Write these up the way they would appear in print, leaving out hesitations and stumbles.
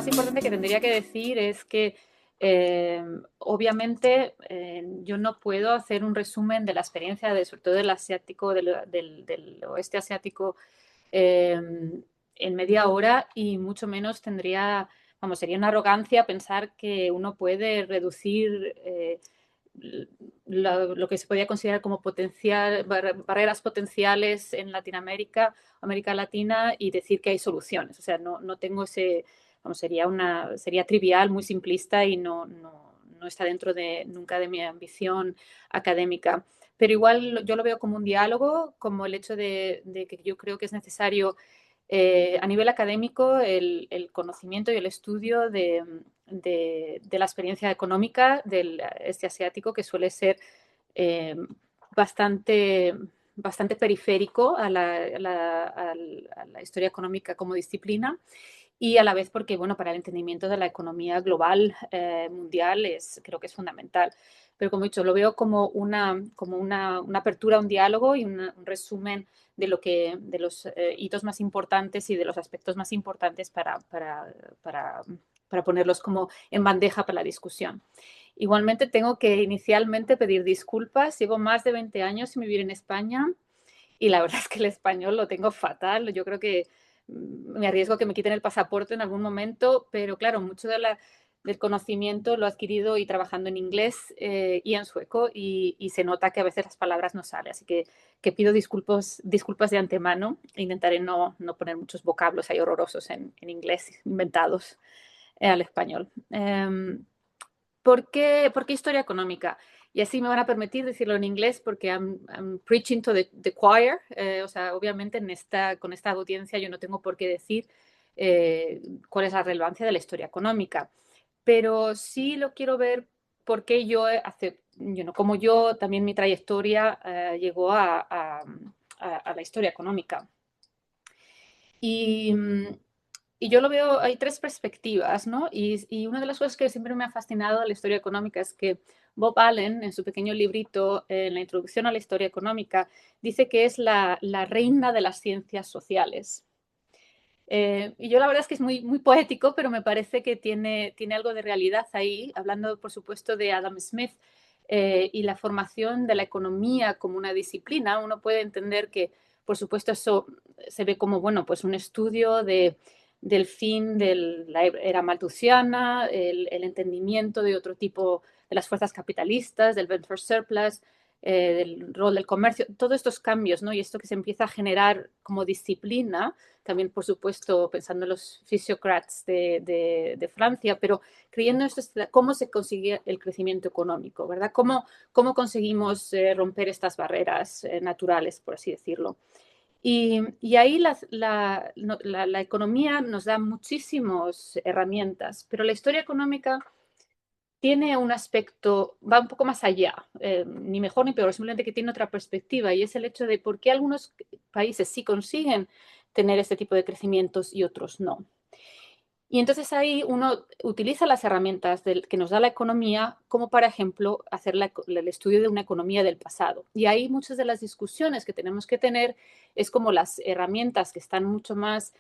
importante que tendría que decir es que, obviamente, yo no puedo hacer un resumen de la experiencia de, sobre todo del asiático, del oeste asiático, en media hora y mucho menos tendría, vamos, sería una arrogancia pensar que uno puede reducir lo que se podría considerar como barreras potenciales en Latinoamérica, América Latina, y decir que hay soluciones. O sea, no tengo ese, vamos, sería trivial, muy simplista y no está dentro nunca de mi ambición académica. Pero igual yo lo veo como un diálogo, como el hecho de que yo creo que es necesario a nivel académico el conocimiento y el estudio de la experiencia económica del este asiático, que suele ser eh, bastante, bastante periférico a la historia económica como disciplina y a la vez porque, bueno, para el entendimiento de la economía global, mundial, creo que es fundamental. Pero como he dicho, lo veo como una apertura, un diálogo y un resumen de los hitos más importantes y de los aspectos más importantes para ponerlos como en bandeja para la discusión. Igualmente tengo que inicialmente pedir disculpas. Llevo más de 20 años sin vivir en España y la verdad es que el español lo tengo fatal. Yo creo que me arriesgo que me quiten el pasaporte en algún momento, pero claro, mucho del conocimiento lo he adquirido y trabajando en inglés y en sueco y se nota que a veces las palabras no salen. Así que pido disculpas de antemano e intentaré no poner muchos vocablos ahí horrorosos en inglés inventados al español. ¿Por qué historia económica? Y así me van a permitir decirlo en inglés porque I'm preaching to the choir. O sea, obviamente con esta audiencia yo no tengo por qué decir cuál es la relevancia de la historia económica. Pero sí lo quiero ver porque como yo, también mi trayectoria llegó a la historia económica. Y, y yo lo veo, hay tres perspectivas, ¿no? Y una de las cosas que siempre me ha fascinado de la historia económica es que Bob Allen, en su pequeño librito, en la introducción a la historia económica, dice que es la reina de las ciencias sociales. Y yo la verdad es que es muy poético, pero me parece que tiene algo de realidad ahí, hablando por supuesto de Adam Smith y la formación de la economía como una disciplina. Uno puede entender que, por supuesto, eso se ve como, bueno, pues un estudio del fin de la era malthusiana, el entendimiento de otro tipo de las fuerzas capitalistas, del venture surplus, del rol del comercio, todos estos cambios, ¿no? Y esto que se empieza a generar como disciplina, también, por supuesto, pensando en los physiocrats de Francia, pero creyendo esto, cómo se consigue el crecimiento económico, ¿verdad? ¿Cómo conseguimos romper estas barreras naturales, por así decirlo? Y ahí la economía nos da muchísimas herramientas, pero la historia económica tiene un aspecto, va un poco más allá, ni mejor ni peor, simplemente que tiene otra perspectiva y es el hecho de por qué algunos países sí consiguen tener este tipo de crecimientos y otros no. Y entonces ahí uno utiliza las herramientas que nos da la economía como, por ejemplo, hacer el estudio de una economía del pasado. Y ahí muchas de las discusiones que tenemos que tener es como las herramientas que están mucho más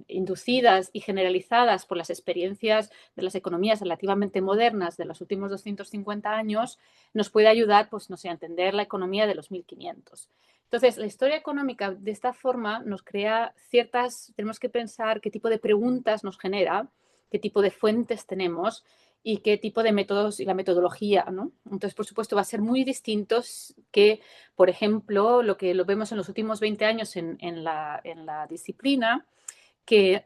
inducidas y generalizadas por las experiencias de las economías relativamente modernas de los últimos 250 años, nos puede ayudar, pues, no sé, a entender la economía de los 1500. Entonces, la historia económica de esta forma nos crea tenemos que pensar qué tipo de preguntas nos genera, qué tipo de fuentes tenemos y qué tipo de métodos y la metodología, ¿no? Entonces, por supuesto, va a ser muy distinto que, por ejemplo, lo que lo vemos en los últimos 20 años en la disciplina, que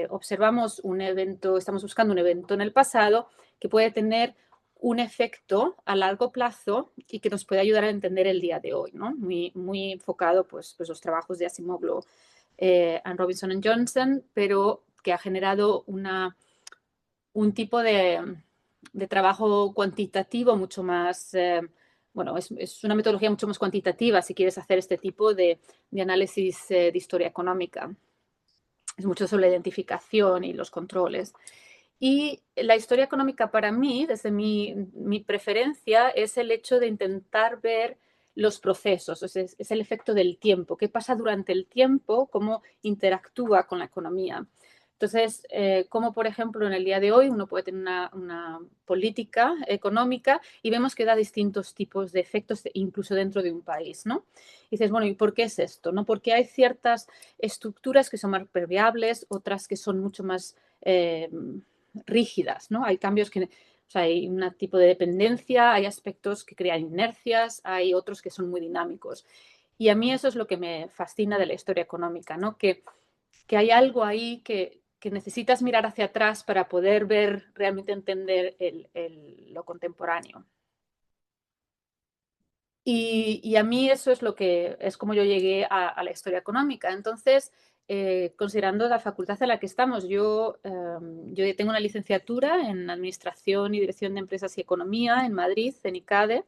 observamos un evento, estamos buscando un evento en el pasado que puede tener un efecto a largo plazo y que nos puede ayudar a entender el día de hoy, ¿no? Muy enfocado, pues los trabajos de Asimov, and Robinson and Johnson, pero que ha generado un tipo de trabajo cuantitativo mucho más, bueno, es una metodología mucho más cuantitativa si quieres hacer este tipo de análisis de historia económica. Es mucho sobre la identificación y los controles. Y la historia económica para mí, desde mi preferencia, es el hecho de intentar ver los procesos, es el efecto del tiempo, qué pasa durante el tiempo, cómo interactúa con la economía. Entonces, como por ejemplo en el día de hoy uno puede tener una política económica y vemos que da distintos tipos de efectos incluso dentro de un país, ¿no? Y dices, bueno, ¿y por qué es esto? ¿No? Porque hay ciertas estructuras que son más permeables, otras que son mucho más rígidas, ¿no? Hay cambios que, o sea, hay un tipo de dependencia, hay aspectos que crean inercias, hay otros que son muy dinámicos. Y a mí eso es lo que me fascina de la historia económica, ¿no? Que hay algo ahí que necesitas mirar hacia atrás para poder ver, realmente entender lo contemporáneo. Y a mí eso es lo que es como yo llegué a la historia económica. Entonces, considerando la facultad en la que estamos, yo tengo una licenciatura en Administración y Dirección de Empresas y Economía en Madrid, en ICADE,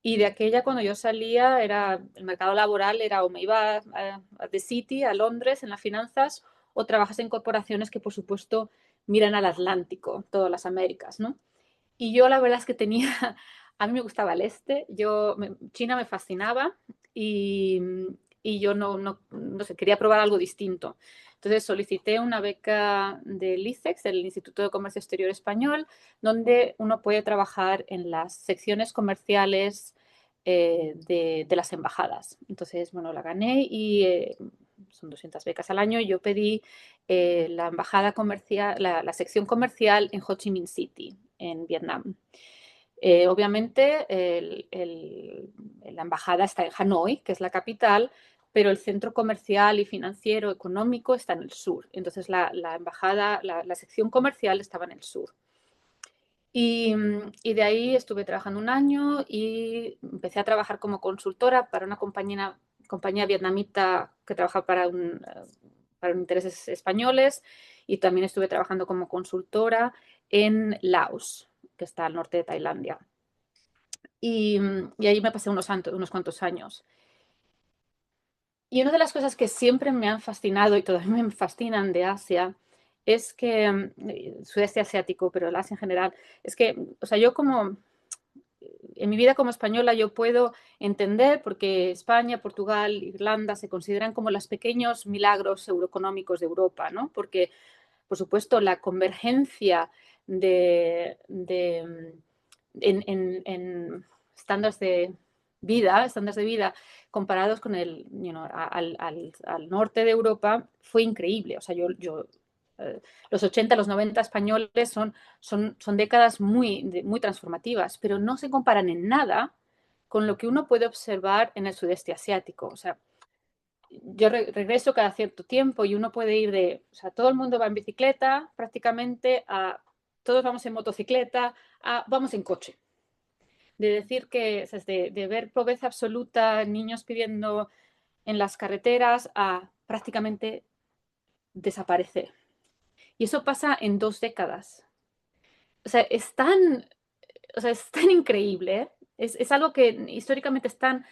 y de aquella cuando yo salía, el mercado laboral era o me iba a The City, a Londres, en las finanzas, o trabajas en corporaciones que, por supuesto, miran al Atlántico, todas las Américas, ¿no? Y yo la verdad es que tenía, a mí me gustaba el este, China me fascinaba y, y yo no sé, quería probar algo distinto. Entonces solicité una beca del ICEX, el Instituto de Comercio Exterior Español, donde uno puede trabajar en las secciones comerciales de las embajadas. Entonces, bueno, la gané y son 200 becas al año. Yo pedí la embajada comercial, la sección comercial en Ho Chi Minh City, en Vietnam. Obviamente, la embajada está en Hanoi, que es la capital, pero el centro comercial y financiero económico está en el sur. Entonces, la embajada, la sección comercial estaba en el sur. Y de ahí estuve trabajando un año y empecé a trabajar como consultora para una compañía vietnamita que trabaja para intereses españoles, y también estuve trabajando como consultora en Laos, que está al norte de Tailandia. Y ahí me pasé unos cuantos años. Y una de las cosas que siempre me han fascinado y todavía me fascinan de Asia es que, sudeste asiático, pero el Asia en general, es que, o sea, yo como, en mi vida como española yo puedo entender porque España, Portugal, Irlanda se consideran como los pequeños milagros euroeconómicos de Europa, ¿no? Porque, por supuesto, la convergencia en estándares de vida comparados con al norte de Europa fue increíble. O sea, los 80, los 90 españoles son décadas muy transformativas, pero no se comparan en nada con lo que uno puede observar en el sudeste asiático. O sea, yo regreso cada cierto tiempo y uno puede ir o sea, todo el mundo va en bicicleta prácticamente, todos vamos en motocicleta, vamos en coche. De decir que, o sea, de ver pobreza absoluta, niños pidiendo en las carreteras, a prácticamente desaparecer. Y eso pasa en 2 décadas. O sea, es tan increíble, ¿eh? Es algo que históricamente es tan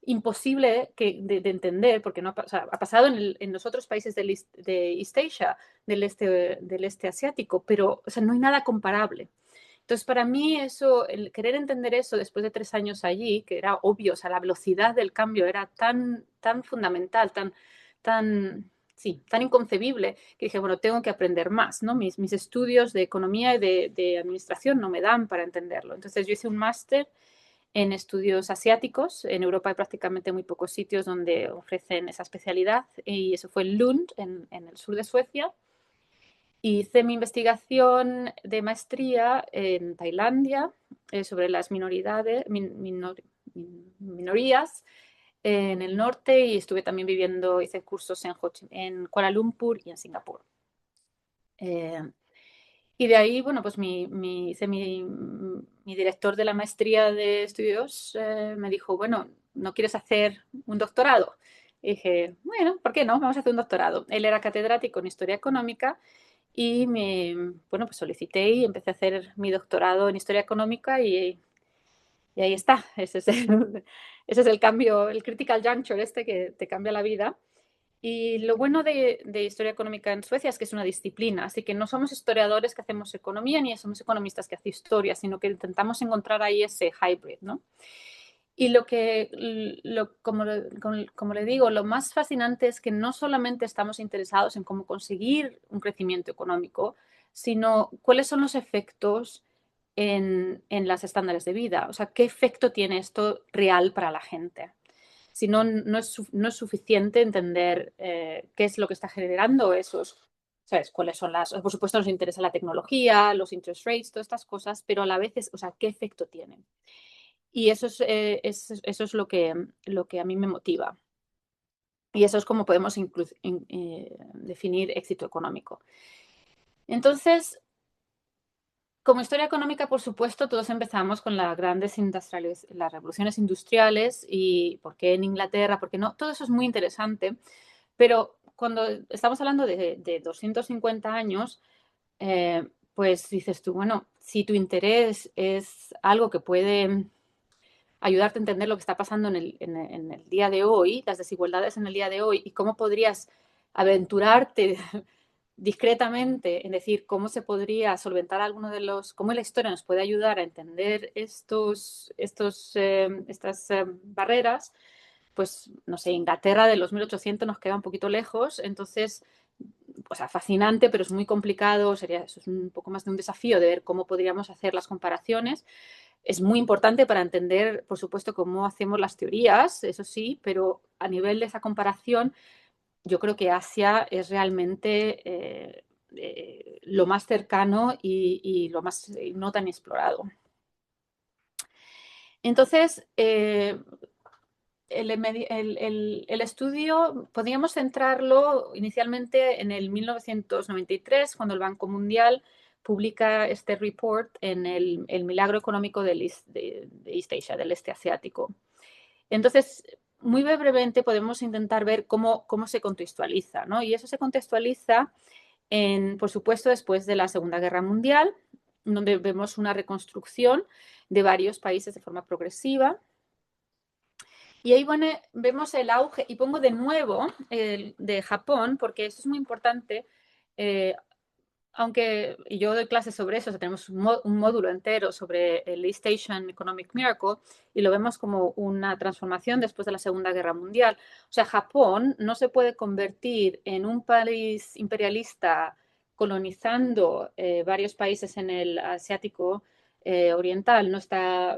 imposible de entender, porque no o sea, ha pasado en los otros países de East Asia, del este asiático, pero o sea, no hay nada comparable. Entonces, para mí eso, el querer entender eso después de 3 años allí, que era obvio, o sea, la velocidad del cambio era tan fundamental, sí, tan inconcebible, que dije, bueno, tengo que aprender más, ¿no? Mis estudios de economía y de administración no me dan para entenderlo. Entonces, yo hice un máster en estudios asiáticos. En Europa hay prácticamente muy pocos sitios donde ofrecen esa especialidad, y eso fue en Lund, en el sur de Suecia. Hice mi investigación de maestría en Tailandia sobre las minorías en el norte, y estuve también hice cursos en Kuala Lumpur y en Singapur. Y de ahí, bueno, pues mi director de la maestría de estudios me dijo, bueno, ¿no quieres hacer un doctorado? Y dije, bueno, ¿por qué no? Vamos a hacer un doctorado. Él era catedrático en Historia Económica y bueno, pues solicité y empecé a hacer mi doctorado en Historia Económica, y ahí está. Ese es el cambio, el critical juncture que te cambia la vida. Y lo bueno de Historia Económica en Suecia es que es una disciplina, así que no somos historiadores que hacemos economía ni somos economistas que hacen historia, sino que intentamos encontrar ahí ese hybrid, ¿no? Y como le digo, lo más fascinante es que no solamente estamos interesados en cómo conseguir un crecimiento económico, sino cuáles son los efectos en las estándares de vida. O sea, qué efecto tiene esto real para la gente. Si no, no es suficiente entender qué es lo que está generando esos, ¿sabes? Cuáles son por supuesto nos interesa la tecnología, los interest rates, todas estas cosas, pero a la vez o sea, qué efecto tienen. Y eso es lo que a mí me motiva. Y eso es como podemos definir éxito económico. Entonces, como historia económica, por supuesto, todos empezamos con las las revoluciones industriales y por qué en Inglaterra, por qué no. Todo eso es muy interesante, pero cuando estamos hablando de 250 años, pues dices tú, bueno, si tu interés es algo que puede ayudarte a entender lo que está pasando en el día de hoy, las desigualdades en el día de hoy y cómo podrías aventurarte discretamente en decir cómo se podría solventar alguno de cómo la historia nos puede ayudar a entender estas barreras, pues no sé, Inglaterra de los 1800 nos queda un poquito lejos, entonces, o sea, fascinante, pero es muy complicado, eso es un poco más de un desafío de ver cómo podríamos hacer las comparaciones. Es muy importante para entender, por supuesto, cómo hacemos las teorías, eso sí, pero a nivel de esa comparación, yo creo que Asia es realmente lo más cercano y lo más no tan explorado. Entonces, el estudio podríamos centrarlo inicialmente en el 1993, cuando el Banco Mundial publica este report en el milagro económico de East Asia, del este asiático. Entonces, muy brevemente podemos intentar ver cómo se contextualiza, ¿no? Y eso se contextualiza, por supuesto, después de la Segunda Guerra Mundial, donde vemos una reconstrucción de varios países de forma progresiva. Y ahí vemos el auge, y pongo de nuevo el de Japón, porque eso es muy importante. Aunque yo doy clases sobre eso, o sea, tenemos un módulo entero sobre el East Asian Economic Miracle y lo vemos como una transformación después de la Segunda Guerra Mundial. O sea, Japón no se puede convertir en un país imperialista colonizando varios países en el asiático oriental,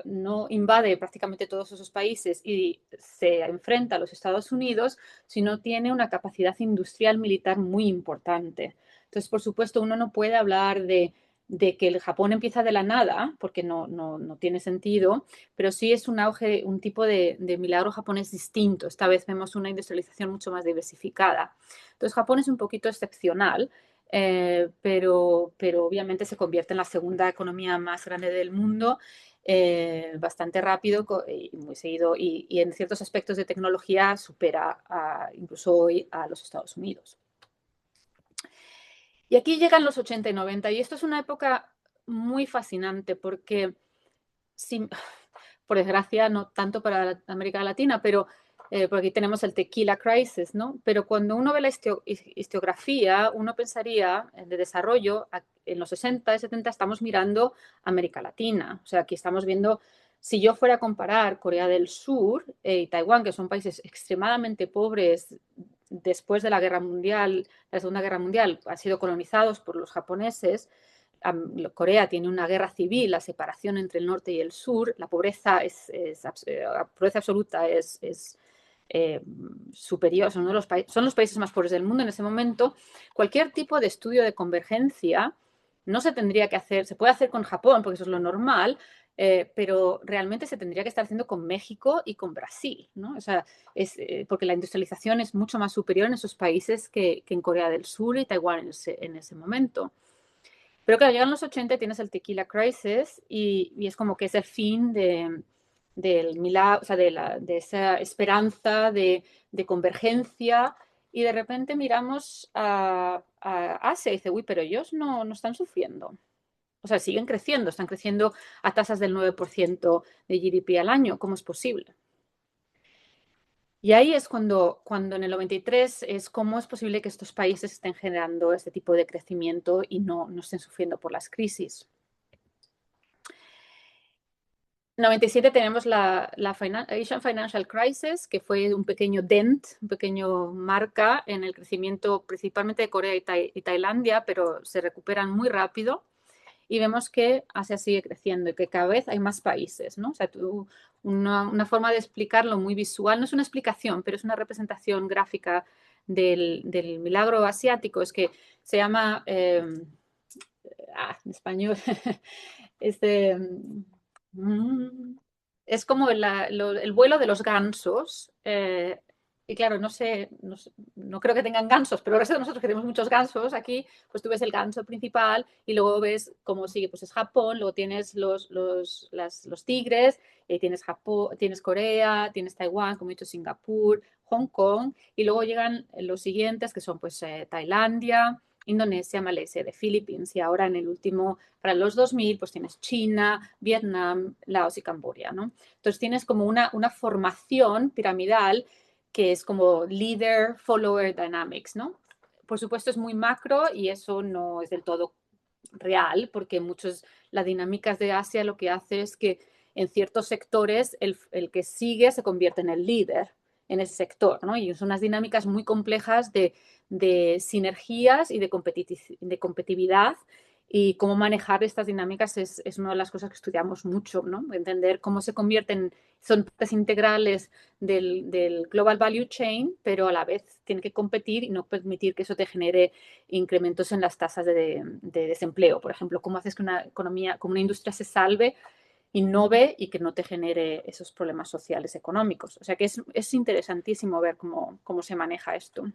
no invade prácticamente todos esos países y se enfrenta a los Estados Unidos, sino tiene una capacidad industrial militar muy importante. Entonces, por supuesto, uno no puede hablar que el Japón empieza de la nada, porque no tiene sentido, pero sí es un auge, un tipo de milagro japonés distinto. Esta vez vemos una industrialización mucho más diversificada. Entonces, Japón es un poquito excepcional, pero obviamente se convierte en la segunda economía más grande del mundo. Bastante rápido y muy seguido y en ciertos aspectos de tecnología supera incluso hoy a los Estados Unidos. Y aquí llegan los 80 y 90 y esto es una época muy fascinante porque, por desgracia, no tanto para América Latina, pero por aquí tenemos el tequila crisis, ¿no? Pero cuando uno ve la historiografía, uno pensaría de desarrollo, en los 60 y 70 estamos mirando América Latina. O sea, aquí estamos viendo, si yo fuera a comparar Corea del Sur y Taiwán, que son países extremadamente pobres después de la Guerra Mundial, la Segunda Guerra Mundial, han sido colonizados por los japoneses. Corea tiene una guerra civil, la separación entre el norte y el sur, la pobreza la pobreza absoluta es superior, son los países más pobres del mundo en ese momento. Cualquier tipo de estudio de convergencia no se tendría que hacer, se puede hacer con Japón, porque eso es lo normal, pero realmente se tendría que estar haciendo con México y con Brasil, ¿no? O sea, porque la industrialización es mucho más superior en esos países que en Corea del Sur y Taiwán en ese momento. Pero claro, llegan los 80 y tienes el Tequila Crisis y es como que es el fin del milagro, o sea, de esa esperanza de convergencia y de repente miramos a Asia y dice, uy, pero ellos no están sufriendo. O sea, siguen creciendo, están creciendo a tasas del 9% de GDP al año. ¿Cómo es posible? Y ahí es cuando en el 93 es cómo es posible que estos países estén generando este tipo de crecimiento y no estén sufriendo por las crisis. 97 tenemos la Asian Financial Crisis, que fue un pequeño dent, un pequeño marca en el crecimiento principalmente de Corea y Tailandia, pero se recuperan muy rápido y vemos que Asia sigue creciendo y que cada vez hay más países, ¿no? O sea, una forma de explicarlo muy visual, no es una explicación, pero es una representación gráfica del milagro asiático, es que se llama, en español, este, es como el vuelo de los gansos. Y claro, no creo que tengan gansos, pero el resto de nosotros que tenemos muchos gansos aquí, pues tú ves el ganso principal y luego ves cómo sigue, pues es Japón, luego tienes los tigres, tienes Japón, tienes Corea, tienes Taiwán, como he dicho, Singapur, Hong Kong, y luego llegan los siguientes que son pues Tailandia, Indonesia, Malasia, de Philippines, y ahora en el último, para los 2000, pues tienes China, Vietnam, Laos y Camboya, ¿no? Entonces tienes como una formación piramidal que es como leader-follower dynamics, ¿no? Por supuesto es muy macro y eso no es del todo real, porque las dinámicas de Asia lo que hace es que en ciertos sectores el que sigue se convierte en el líder en ese sector, ¿no? Y son unas dinámicas muy complejas de sinergias y de competitividad, y cómo manejar estas dinámicas es una de las cosas que estudiamos mucho, ¿no? Entender cómo se convierten, son partes integrales del Global Value Chain, pero a la vez tienen que competir y no permitir que eso te genere incrementos en las tasas de desempleo. Por ejemplo, cómo haces que una economía, como una industria se salve, innove y que no te genere esos problemas sociales económicos. O sea que es interesantísimo ver cómo se maneja esto.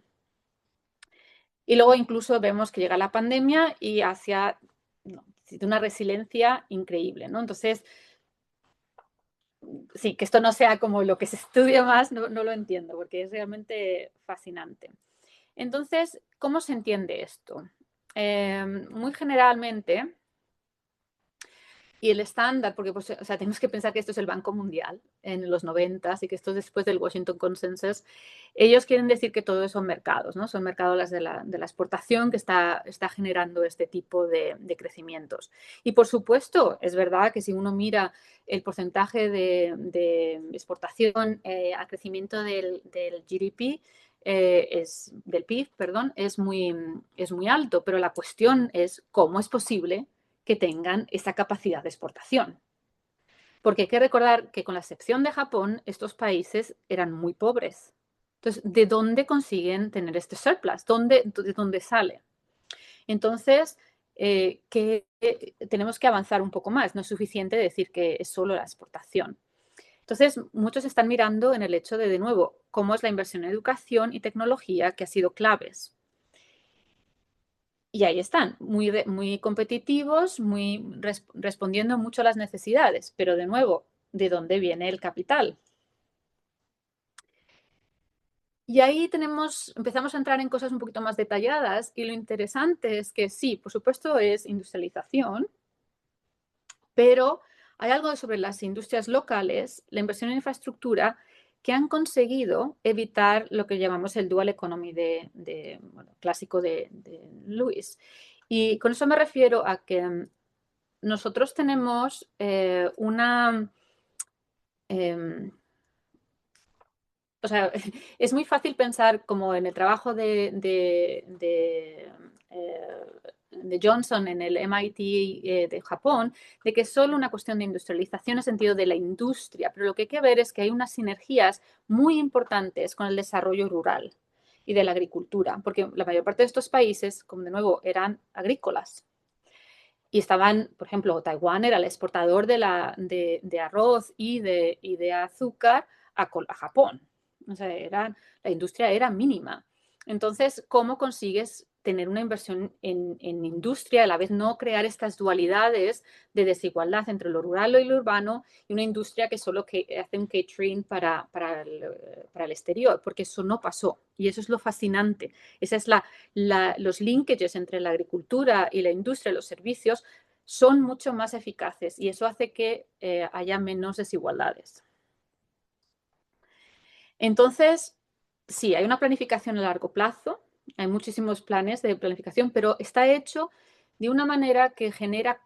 Y luego incluso vemos que llega la pandemia y hacia una resiliencia increíble, ¿no? Entonces, sí, que esto no sea como lo que se estudia más, no lo entiendo, porque es realmente fascinante. Entonces, ¿cómo se entiende esto? Muy generalmente, y el estándar, porque pues, o sea, tenemos que pensar que esto es el Banco Mundial en los 90 y que esto es después del Washington Consensus. Ellos quieren decir que todo son mercados, ¿no? Son mercados de la exportación que está generando este tipo de crecimientos. Y por supuesto, es verdad que si uno mira el porcentaje de exportación al crecimiento del GDP, del PIB, perdón, es muy alto, pero la cuestión es cómo es posible que tengan esa capacidad de exportación. Porque hay que recordar que con la excepción de Japón, estos países eran muy pobres. Entonces, ¿de dónde consiguen tener este surplus? ¿De dónde sale? Entonces, tenemos que avanzar un poco más. No es suficiente decir que es solo la exportación. Entonces, muchos están mirando en el hecho de nuevo, cómo es la inversión en educación y tecnología que ha sido claves. Y ahí están, muy competitivos, respondiendo mucho a las necesidades, pero de nuevo, ¿de dónde viene el capital? Y ahí empezamos a entrar en cosas un poquito más detalladas, y lo interesante es que sí, por supuesto es industrialización, pero hay algo sobre las industrias locales, la inversión en infraestructura, que han conseguido evitar lo que llamamos el dual economy clásico de Lewis. Y con eso me refiero a que nosotros tenemos o sea, es muy fácil pensar como en el trabajo de Johnson en el MIT de Japón, de que es solo una cuestión de industrialización en el sentido de la industria, pero lo que hay que ver es que hay unas sinergias muy importantes con el desarrollo rural y de la agricultura, porque la mayor parte de estos países, como de nuevo, eran agrícolas. Y estaban, por ejemplo, Taiwán era el exportador de arroz y de azúcar a Japón. O sea, la industria era mínima. Entonces, ¿cómo consigues tener una inversión en industria, a la vez no crear estas dualidades de desigualdad entre lo rural y lo urbano, y una industria que solo hace un catering para el exterior? Porque eso no pasó. Y eso es lo fascinante. Esa es los linkages entre la agricultura y la industria y los servicios son mucho más eficaces, y eso hace que haya menos desigualdades. Entonces, sí, hay una planificación a largo plazo, hay muchísimos planes de planificación, pero está hecho de una manera que genera,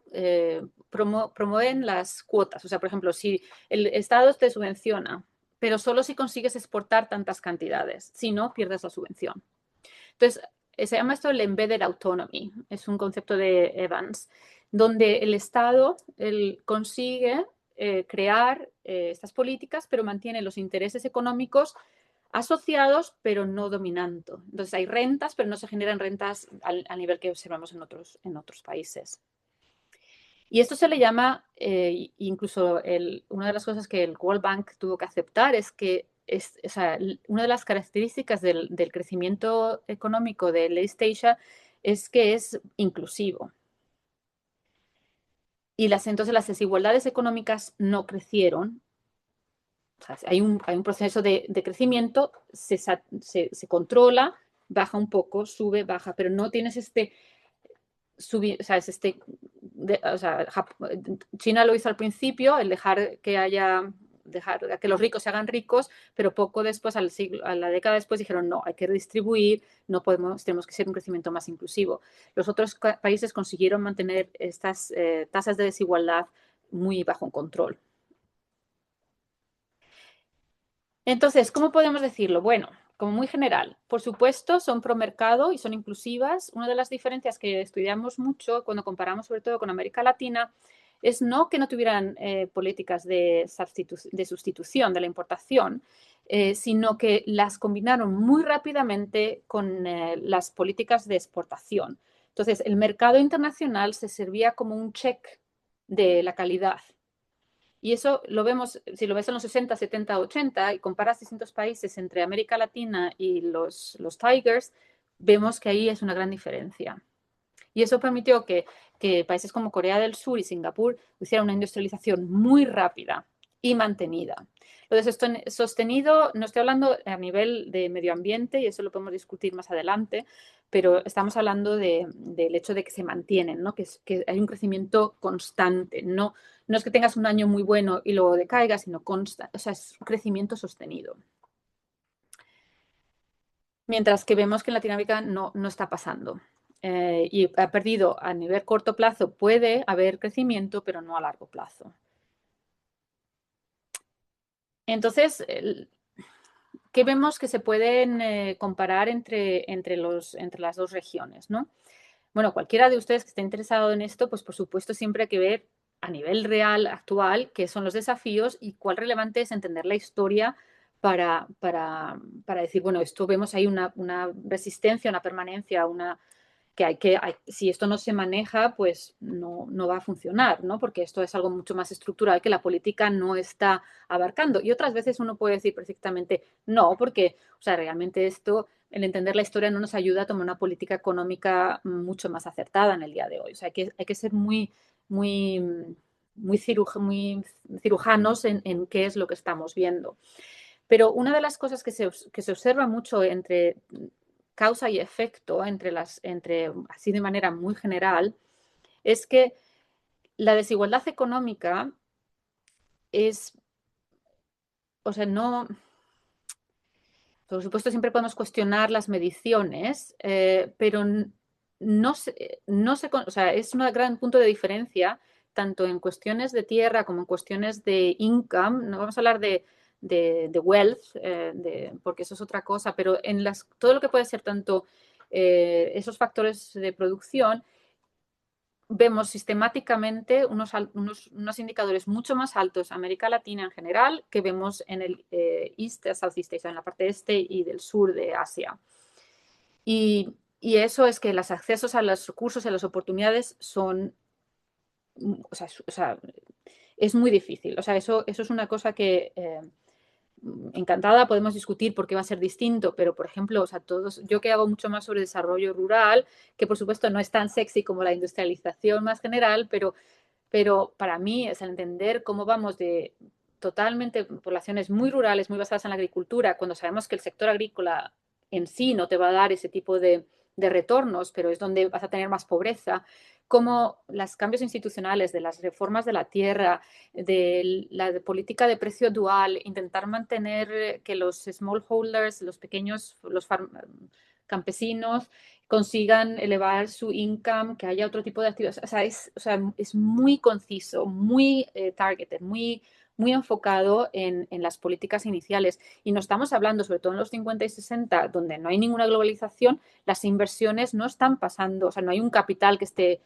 promueven las cuotas. O sea, por ejemplo, si el Estado te subvenciona, pero solo si consigues exportar tantas cantidades, si no, pierdes la subvención. Entonces, se llama esto el embedded autonomy, es un concepto de Evans, donde el Estado consigue crear estas políticas, pero mantiene los intereses económicos asociados, pero no dominando. Entonces hay rentas, pero no se generan rentas al nivel que observamos en otros países. Y esto se le llama, incluso una de las cosas que el World Bank tuvo que aceptar es que o sea, una de las características del crecimiento económico del East Asia es que es inclusivo. Y entonces las desigualdades económicas no crecieron. O sea, hay un proceso de crecimiento, se controla, baja un poco, sube, baja, pero no tienes o sea, China lo hizo al principio, el dejar que los ricos se hagan ricos, pero poco después, a la década después, dijeron no, hay que redistribuir, tenemos que ser un crecimiento más inclusivo. Los otros países consiguieron mantener estas tasas de desigualdad muy bajo control. Entonces, ¿cómo podemos decirlo? Bueno, como muy general, por supuesto, son pro mercado y son inclusivas. Una de las diferencias que estudiamos mucho cuando comparamos sobre todo con América Latina es no que no tuvieran políticas de sustitución de la importación, sino que las combinaron muy rápidamente con las políticas de exportación. Entonces, el mercado internacional se servía como un check de la calidad. Y eso lo vemos, si lo ves en los 60, 70, 80 y comparas distintos países entre América Latina y los Tigers, vemos que ahí es una gran diferencia. Y eso permitió que países como Corea del Sur y Singapur hicieran una industrialización muy rápida y mantenida. Lo de sostenido, no estoy hablando a nivel de medio ambiente, y eso lo podemos discutir más adelante, pero estamos hablando del hecho de que se mantienen, ¿no? Que hay un crecimiento constante. No es que tengas un año muy bueno y luego decaiga, sino constante, o sea, es un crecimiento sostenido. Mientras que vemos que en Latinoamérica no está pasando. Y ha perdido a nivel corto plazo, puede haber crecimiento, pero no a largo plazo. Entonces, ¿qué vemos que se pueden comparar entre las dos regiones, ¿no? Bueno, cualquiera de ustedes que esté interesado en esto, pues por supuesto siempre hay que ver a nivel real, actual, qué son los desafíos y cuál relevante es entender la historia para decir, bueno, esto vemos ahí una resistencia, una permanencia, si esto no se maneja, pues no va a funcionar, ¿no? Porque esto es algo mucho más estructural que la política no está abarcando. Y otras veces uno puede decir perfectamente no, porque, o sea, realmente el entender la historia no nos ayuda a tomar una política económica mucho más acertada en el día de hoy. O sea, hay que ser muy, muy, muy cirujanos en qué es lo que estamos viendo. Pero una de las cosas que se observa mucho entre causa y efecto, así de manera muy general, es que la desigualdad económica o sea, por supuesto siempre podemos cuestionar las mediciones, pero o sea, es un gran punto de diferencia tanto en cuestiones de tierra como en cuestiones de income. No vamos a hablar de wealth, porque eso es otra cosa, pero todo lo que puede ser tanto esos factores de producción, vemos sistemáticamente unos indicadores mucho más altos en América Latina en general que vemos en el Southeast Asia, en la parte este y del sur de Asia. Y eso es que los accesos a los recursos y a las oportunidades son, o sea, es muy difícil. O sea, eso es una cosa que encantada podemos discutir por qué va a ser distinto, pero por ejemplo, o sea, yo que hago mucho más sobre desarrollo rural, que por supuesto no es tan sexy como la industrialización más general, pero para mí es el entender cómo vamos de totalmente poblaciones muy rurales, muy basadas en la agricultura, cuando sabemos que el sector agrícola en sí no te va a dar ese tipo de retornos, pero es donde vas a tener más pobreza, como los cambios institucionales, de las reformas de la tierra, de la política de precio dual, intentar mantener que los smallholders, los pequeños, campesinos consigan elevar su income, que haya otro tipo de actividades. O sea, es muy conciso, muy targeted, muy enfocado en las políticas iniciales. Y no estamos hablando, sobre todo en los 50 y 60, donde no hay ninguna globalización, las inversiones no están pasando, o sea, no hay un capital que esté,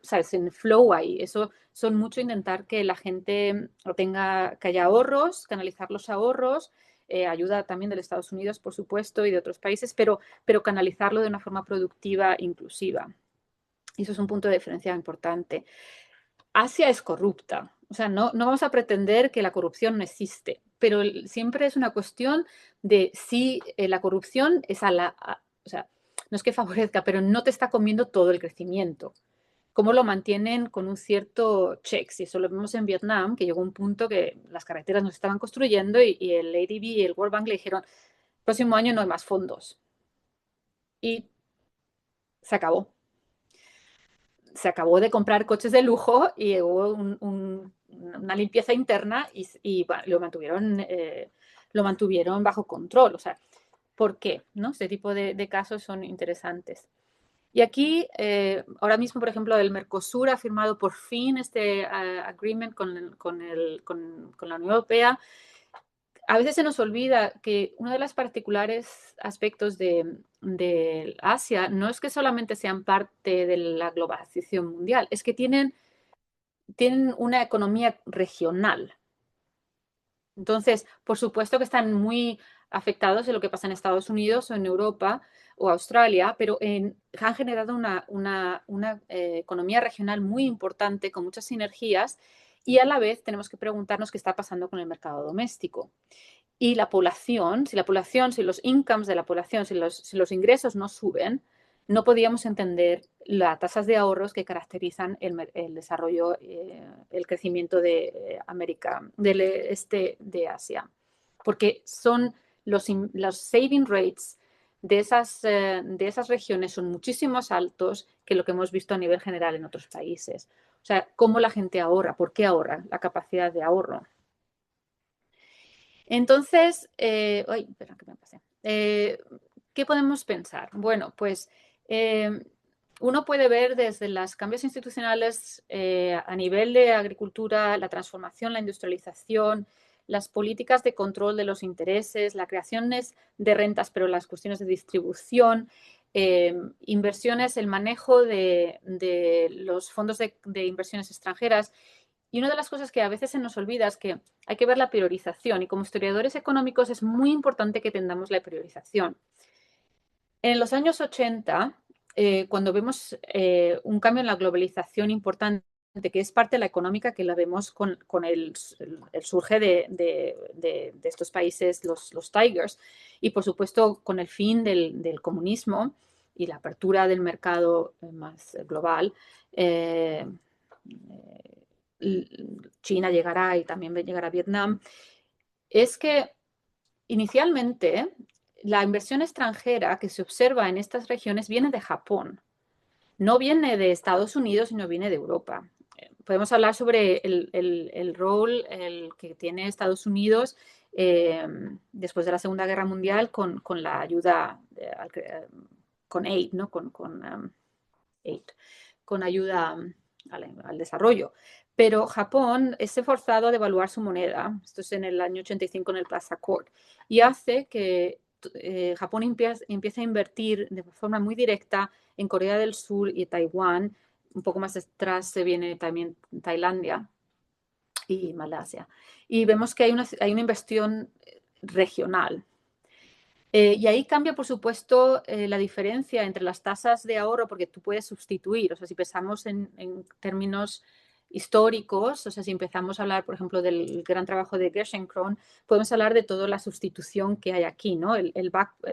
¿sabes?, en flow ahí. Eso son mucho intentar que la gente que haya ahorros, canalizar los ahorros, ayuda también de Estados Unidos, por supuesto, y de otros países, pero canalizarlo de una forma productiva, inclusiva. Y eso es un punto de diferencia importante. Asia es corrupta. O sea, no vamos a pretender que la corrupción no existe, pero siempre es una cuestión de si la corrupción es o sea, no es que favorezca, pero no te está comiendo todo el crecimiento. Cómo lo mantienen con un cierto checks. Y eso lo vemos en Vietnam, que llegó un punto que las carreteras no se estaban construyendo y el ADB y el World Bank le dijeron, próximo año no hay más fondos. Y se acabó. Se acabó de comprar coches de lujo y hubo una limpieza interna y bueno, lo mantuvieron bajo control. O sea, ¿por qué? ¿No? Este tipo de casos son interesantes. Y aquí, ahora mismo, por ejemplo, el Mercosur ha firmado por fin este agreement con la Unión Europea. A veces se nos olvida que uno de los particulares aspectos de Asia no es que solamente sean parte de la globalización mundial, es que tienen una economía regional. Entonces, por supuesto que están muy afectados de lo que pasa en Estados Unidos o en Europa o Australia, pero han generado una economía regional muy importante con muchas sinergias y a la vez tenemos que preguntarnos qué está pasando con el mercado doméstico. Y la población, si los incomes de la población, si los ingresos no suben, no podíamos entender las tasas de ahorros que caracterizan el desarrollo, el crecimiento de América, del este de Asia. Porque son los saving rates de esas regiones son muchísimo más altos que lo que hemos visto a nivel general en otros países. O sea, cómo la gente ahorra, por qué ahorra, la capacidad de ahorro. Entonces, espera, que me pasé. ¿Qué podemos pensar? Bueno, pues uno puede ver desde los cambios institucionales a nivel de agricultura, la transformación, la industrialización, las políticas de control de los intereses, las creaciones de rentas, pero las cuestiones de distribución, inversiones, el manejo de los fondos de inversiones extranjeras. Y una de las cosas que a veces se nos olvida es que hay que ver la priorización y como historiadores económicos es muy importante que tengamos la priorización. En los años 80, cuando vemos un cambio en la globalización importante, que es parte de la económica que la vemos con el surge de estos países, los Tigers, y por supuesto con el fin del comunismo y la apertura del mercado más global, China llegará y también llegará Vietnam, es que inicialmente la inversión extranjera que se observa en estas regiones viene de Japón, no viene de Estados Unidos, sino viene de Europa. Podemos hablar sobre el rol que tiene Estados Unidos después de la Segunda Guerra Mundial con la ayuda, con aid, ¿no? Aid, con ayuda al desarrollo. Pero Japón es forzado a devaluar su moneda, esto es en el año 85 en el Plaza Accord, y hace que Japón empiece a invertir de forma muy directa en Corea del Sur y Taiwán. Un poco más atrás se viene también Tailandia y Malasia. Y vemos que hay una inversión regional. Y ahí cambia, por supuesto, la diferencia entre las tasas de ahorro, porque tú puedes sustituir, o sea, si pensamos en términos históricos, o sea, si empezamos a hablar, por ejemplo, del gran trabajo de Gerschenkron, podemos hablar de toda la sustitución que hay aquí, ¿no? El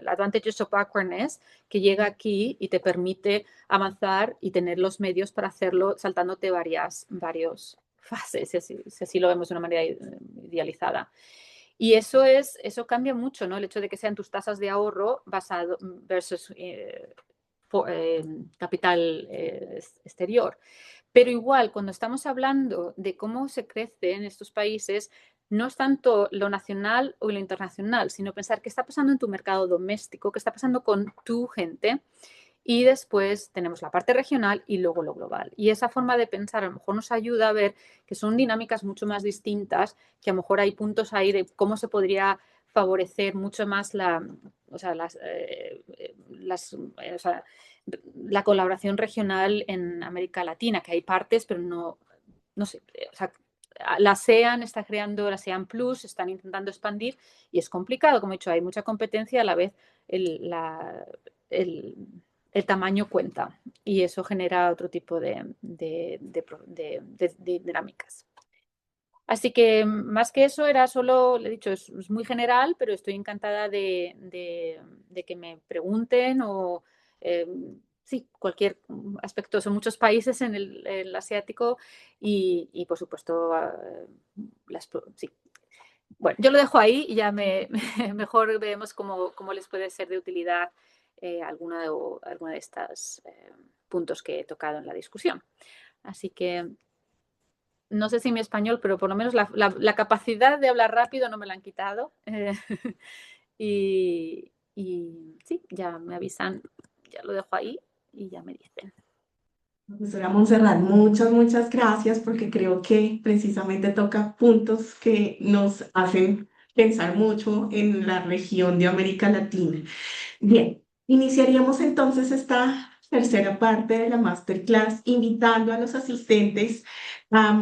advantages of backwardness que llega aquí y te permite avanzar y tener los medios para hacerlo saltándote varios fases, si así lo vemos de una manera idealizada. Y eso cambia mucho, ¿no? El hecho de que sean tus tasas de ahorro basado versus capital exterior. Pero igual, cuando estamos hablando de cómo se crece en estos países, no es tanto lo nacional o lo internacional, sino pensar qué está pasando en tu mercado doméstico, qué está pasando con tu gente. Y después tenemos la parte regional y luego lo global. Y esa forma de pensar a lo mejor nos ayuda a ver que son dinámicas mucho más distintas, que a lo mejor hay puntos ahí de cómo se podría favorecer mucho más la colaboración regional en América Latina, que hay partes, pero no sé, o sea, la ASEAN está creando la ASEAN Plus, están intentando expandir y es complicado, como he dicho, hay mucha competencia, a la vez el, el tamaño cuenta y eso genera otro tipo de dinámicas. Así que más que eso era solo, le he dicho, es muy general, pero estoy encantada de que me pregunten o eh, sí, cualquier aspecto. Son muchos países en el asiático y, por supuesto, sí. Bueno, yo lo dejo ahí y ya mejor vemos cómo les puede ser de utilidad alguna de estos puntos que he tocado en la discusión. Así que no sé si mi español, pero por lo menos la capacidad de hablar rápido no me la han quitado. Y sí, ya me avisan, ya lo dejo ahí y ya me dicen. Profesora Montserrat, muchas gracias porque creo que precisamente toca puntos que nos hacen pensar mucho en la región de América Latina. Bien, iniciaríamos entonces esta tercera parte de la masterclass invitando a los asistentes a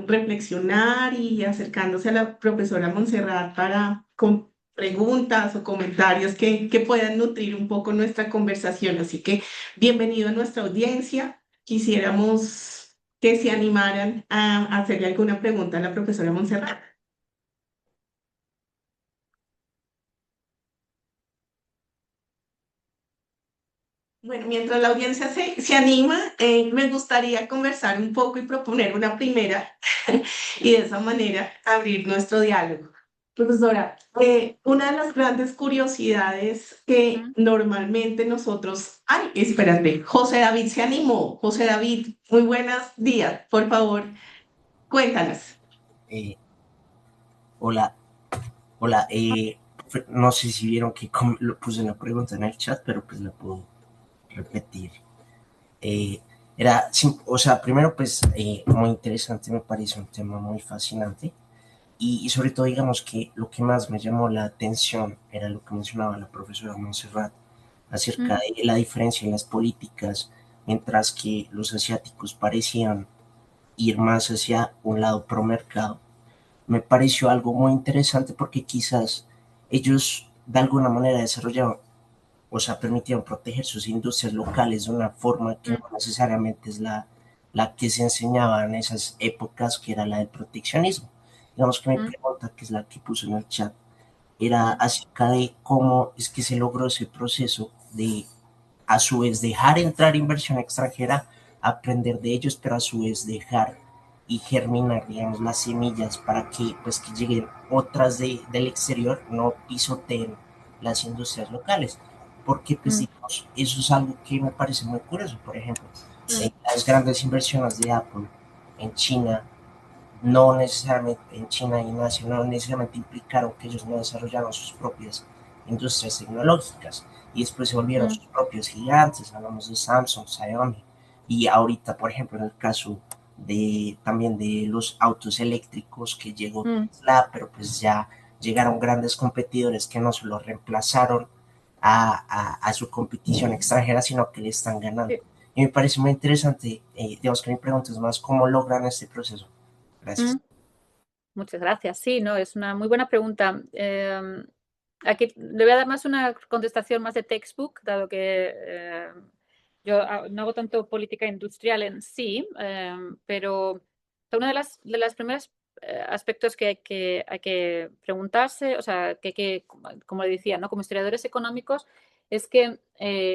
reflexionar y acercándose a la profesora Montserrat para con preguntas o comentarios que puedan nutrir un poco nuestra conversación. Así que bienvenido a nuestra audiencia. Quisiéramos que se animaran a hacerle alguna pregunta a la profesora Montserrat. Bueno, mientras la audiencia se anima, me gustaría conversar un poco y proponer una primera y de esa manera abrir nuestro diálogo. Profesora, una de las grandes curiosidades que ¿Mm? normalmente nosotros... Ay, espérate, José David se animó. José David, muy buenos días. Por favor, cuéntanos. Eh, hola, hola. No sé si vieron que lo puse una pregunta en el chat, pero pues la puedo repetir. Eh, o sea, primero pues muy interesante, me parece un tema muy fascinante y sobre todo digamos que lo que más me llamó la atención era lo que mencionaba la profesora Montserrat acerca ¿Mm? de la diferencia en las políticas, mientras que los asiáticos parecían ir más hacia un lado pro mercado. Me pareció algo muy interesante porque quizás ellos de alguna manera desarrollaron, o sea, permitieron proteger sus industrias locales de una forma que no ¿Mm? necesariamente es la que se enseñaba en esas épocas, que era la del proteccionismo. Digamos que mi ¿Mm? pregunta, que es la que puse en el chat, era ¿Mm? acerca de cómo es que se logró ese proceso de, a su vez, dejar entrar inversión extranjera, aprender de ellos, pero a su vez dejar y germinar, digamos, las semillas para que, pues, que lleguen otras del exterior, no pisoteen las industrias locales. Porque, pues, ¿Mm? digamos, eso es algo que me parece muy curioso. Por ejemplo, ¿Mm? las grandes inversiones de Apple en China no necesariamente en China y en Asia, no necesariamente implicaron que ellos no desarrollaron sus propias industrias tecnológicas y después se volvieron ¿Mm? sus propios gigantes, hablamos de Samsung, Xiaomi y ahorita, por ejemplo, en el caso de también de los autos eléctricos que llegó ¿Mm? Tesla, pero pues ya llegaron grandes competidores que no solo reemplazaron a su competición extranjera, sino que le están ganando. Sí. Y me parece muy interesante, digamos que mi pregunta es más, ¿cómo logran este proceso? Gracias. ¿Mm? Muchas gracias. Sí, no, es una muy buena pregunta. Aquí le voy a dar más una contestación más de textbook, dado que yo no hago tanto política industrial en sí, pero una de las primeros aspectos que hay que preguntarse, o sea, como le decía, ¿no? Como historiadores económicos, es que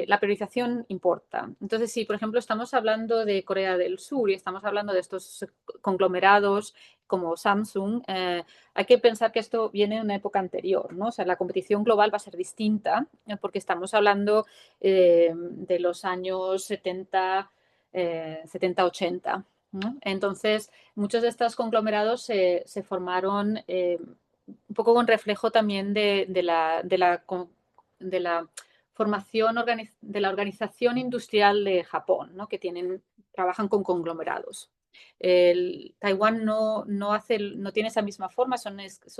la priorización importa. Entonces, si, por ejemplo, estamos hablando de Corea del Sur y estamos hablando de estos conglomerados como Samsung, hay que pensar que esto viene de una época anterior, ¿no? O sea, la competición global va a ser distinta porque estamos hablando de los años 70, 70-80. ¿no? Entonces, muchos de estos conglomerados se formaron un poco con reflejo también de la formación de la organización industrial de Japón, ¿no? Que trabajan con conglomerados. Taiwán no tiene esa misma forma, son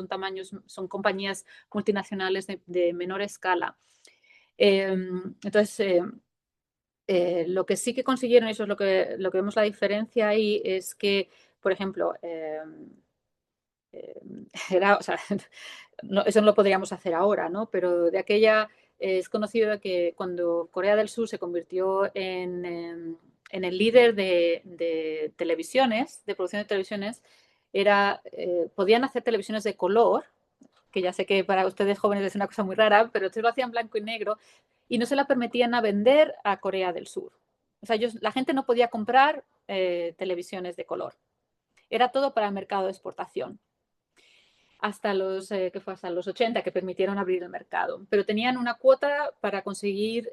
tamaños, son compañías multinacionales de menor escala. Entonces, lo que sí que consiguieron, eso es lo que vemos la diferencia ahí, es que, por ejemplo, o sea, eso no lo podríamos hacer ahora, ¿no? Pero de aquella es conocido que cuando Corea del Sur se convirtió en el líder de televisiones, de producción de televisiones, podían hacer televisiones de color, que ya sé que para ustedes jóvenes es una cosa muy rara, pero entonces lo hacían blanco y negro y no se la permitían a vender a Corea del Sur. O sea, la gente no podía comprar televisiones de color. Era todo para el mercado de exportación hasta los 80 que permitieron abrir el mercado. Pero tenían una cuota para conseguir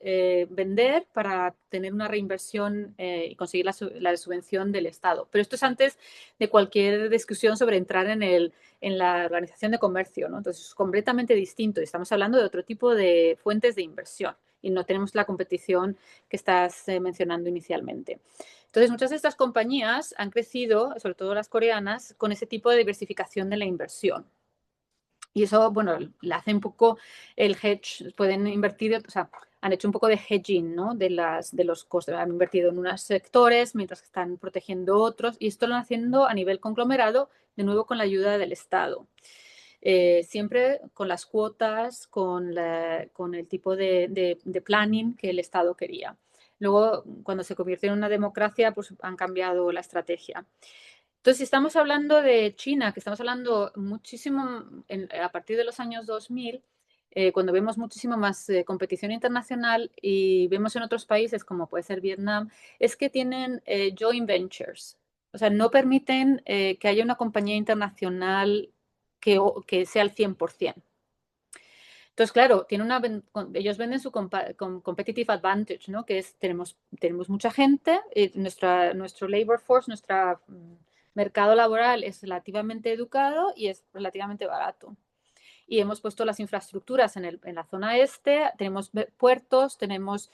vender, para tener una reinversión y conseguir la subvención del Estado. Pero esto es antes de cualquier discusión sobre entrar en la Organización de Comercio, ¿no? Entonces es completamente distinto. Estamos hablando de otro tipo de fuentes de inversión y no tenemos la competición que estás mencionando inicialmente. Entonces, muchas de estas compañías han crecido, sobre todo las coreanas, con ese tipo de diversificación de la inversión. Y eso, bueno, le hace un poco el hedge, pueden invertir, o sea, han hecho un poco de hedging, ¿no? De los costes. Han invertido en unos sectores mientras que están protegiendo otros y esto lo están haciendo a nivel conglomerado, de nuevo con la ayuda del Estado. Siempre con las cuotas, con el tipo de planning que el Estado quería. Luego, cuando se convirtió en una democracia, pues han cambiado la estrategia. Entonces, si estamos hablando de China, que estamos hablando muchísimo a partir de los años 2000, cuando vemos muchísimo más competición internacional y vemos en otros países como puede ser Vietnam, es que tienen joint ventures. O sea, no permiten que haya una compañía internacional que sea al 100%. Entonces, claro, ellos venden su competitive advantage, ¿no? Que es, tenemos mucha gente, nuestro labor force, nuestro mercado laboral es relativamente educado y es relativamente barato. Y hemos puesto las infraestructuras en la zona este, tenemos puertos, tenemos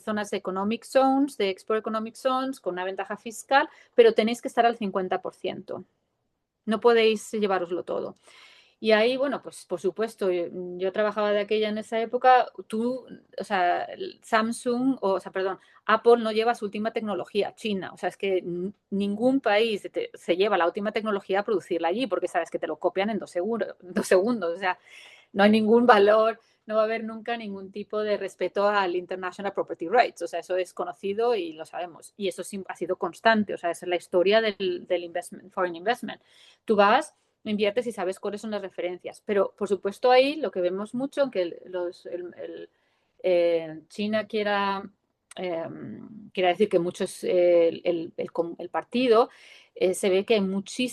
zonas de economic zones, de export economic zones, con una ventaja fiscal, pero tenéis que estar al 50%. No podéis llevaroslo todo. Y ahí, bueno, pues por supuesto, yo trabajaba de aquella en esa época, o sea, Samsung, perdón, Apple no lleva su última tecnología, China. O sea, es que ningún país se lleva la última tecnología a producirla allí, porque sabes que te lo copian en 2 segundos. O sea, no hay ningún valor, no va a haber nunca ningún tipo de respeto al International Property Rights. O sea, eso es conocido y lo sabemos. Y eso ha sido constante. O sea, esa es la historia del foreign investment. Tú vas, inviertes y sabes cuáles son las referencias. Pero, por supuesto, ahí lo que vemos mucho, aunque China quiera decir que muchos, el partido, se ve que hay muchos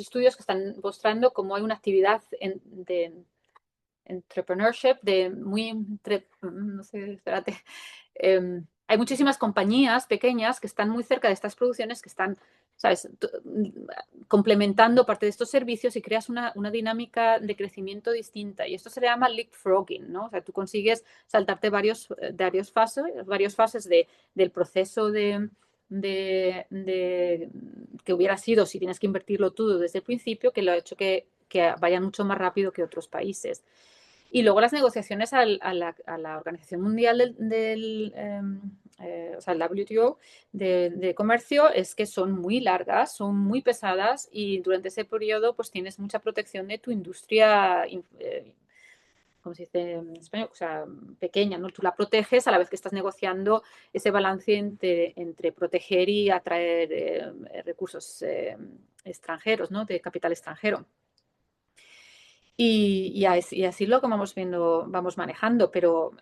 estudios que están mostrando cómo hay una actividad de entrepreneurship, no sé, espérate. Hay muchísimas compañías pequeñas que están muy cerca de estas producciones que están, ¿sabes?, complementando parte de estos servicios y creas una dinámica de crecimiento distinta. Y esto se llama leapfrogging, ¿no? O sea, tú consigues saltarte varias fases del proceso que hubiera sido si tienes que invertirlo todo desde el principio, que lo ha hecho que vayan mucho más rápido que otros países. Y luego las negociaciones a la Organización Mundial o sea, el WTO de comercio es que son muy largas, son muy pesadas y durante ese periodo pues tienes mucha protección de tu industria, ¿cómo se dice en español? O sea, pequeña, ¿no? Tú la proteges a la vez que estás negociando ese balance entre proteger y atraer recursos extranjeros, ¿no? De capital extranjero. Y así lo que vamos manejando, pero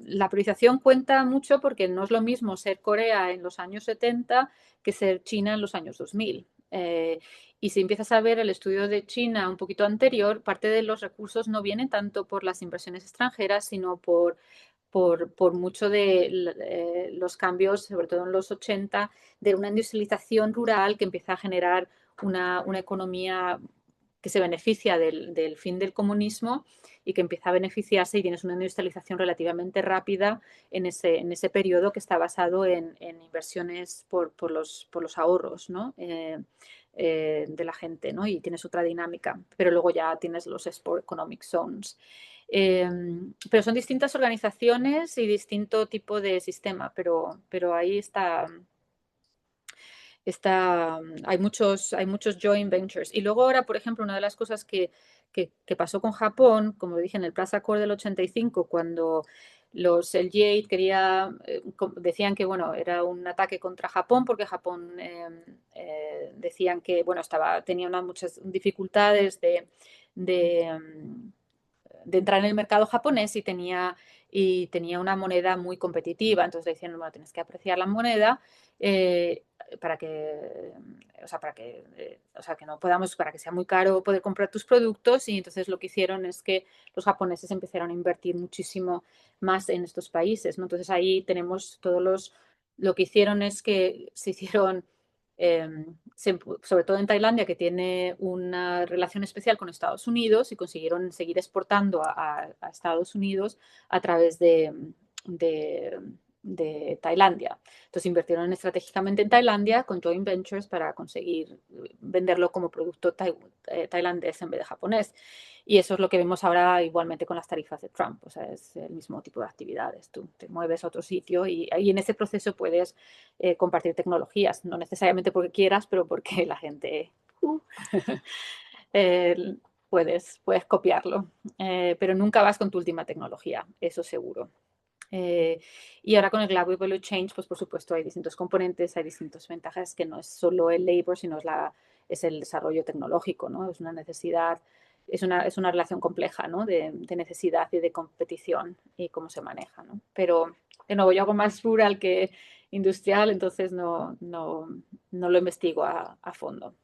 la priorización cuenta mucho porque no es lo mismo ser Corea en los años 70 que ser China en los años 2000. Y si empiezas a ver el estudio de China un poquito anterior, parte de los recursos no vienen tanto por las inversiones extranjeras, sino por por mucho de los cambios, sobre todo en los 80, de una industrialización rural que empieza a generar una economía que se beneficia del fin del comunismo y que empieza a beneficiarse, y tienes una industrialización relativamente rápida en ese periodo, que está basado en inversiones por los ahorros, ¿no? De la gente, ¿no? Y tienes otra dinámica, pero luego ya tienes los Export Economic Zones. Pero son distintas organizaciones y distinto tipo de sistema, pero ahí hay muchos joint ventures. Y luego ahora, por ejemplo, una de las cosas que pasó con Japón, como dije, en el Plaza Accord del 85, cuando los LG8 decían que, bueno, era un ataque contra Japón, porque Japón decían que, bueno, tenía muchas dificultades de entrar en el mercado japonés, y tenía una moneda muy competitiva. Entonces le decían, bueno, tienes que apreciar la moneda para que, que no podamos, para que sea muy caro poder comprar tus productos. Y entonces lo que hicieron es que los japoneses empezaron a invertir muchísimo más en estos países, ¿no? Entonces ahí tenemos lo que hicieron es que se hicieron sobre todo en Tailandia, que tiene una relación especial con Estados Unidos, y consiguieron seguir exportando a Estados Unidos a través de Tailandia. Entonces invirtieron estratégicamente en Tailandia con joint ventures para conseguir venderlo como producto tailandés en vez de japonés. Y eso es lo que vemos ahora igualmente con las tarifas de Trump. O sea, es el mismo tipo de actividades. Tú te mueves a otro sitio y en ese proceso puedes compartir tecnologías, no necesariamente porque quieras, pero porque la gente eh, puedes copiarlo, pero nunca vas con tu última tecnología, eso seguro. Y ahora con el Global Value Change, pues por supuesto hay distintos componentes, hay distintas ventajas, que no es solo el labor, sino es el desarrollo tecnológico, ¿no? Es una necesidad, es una relación compleja, ¿no? De necesidad y de competición, y cómo se maneja, ¿no? Pero, de nuevo, yo hago más rural que industrial, entonces no lo investigo a fondo.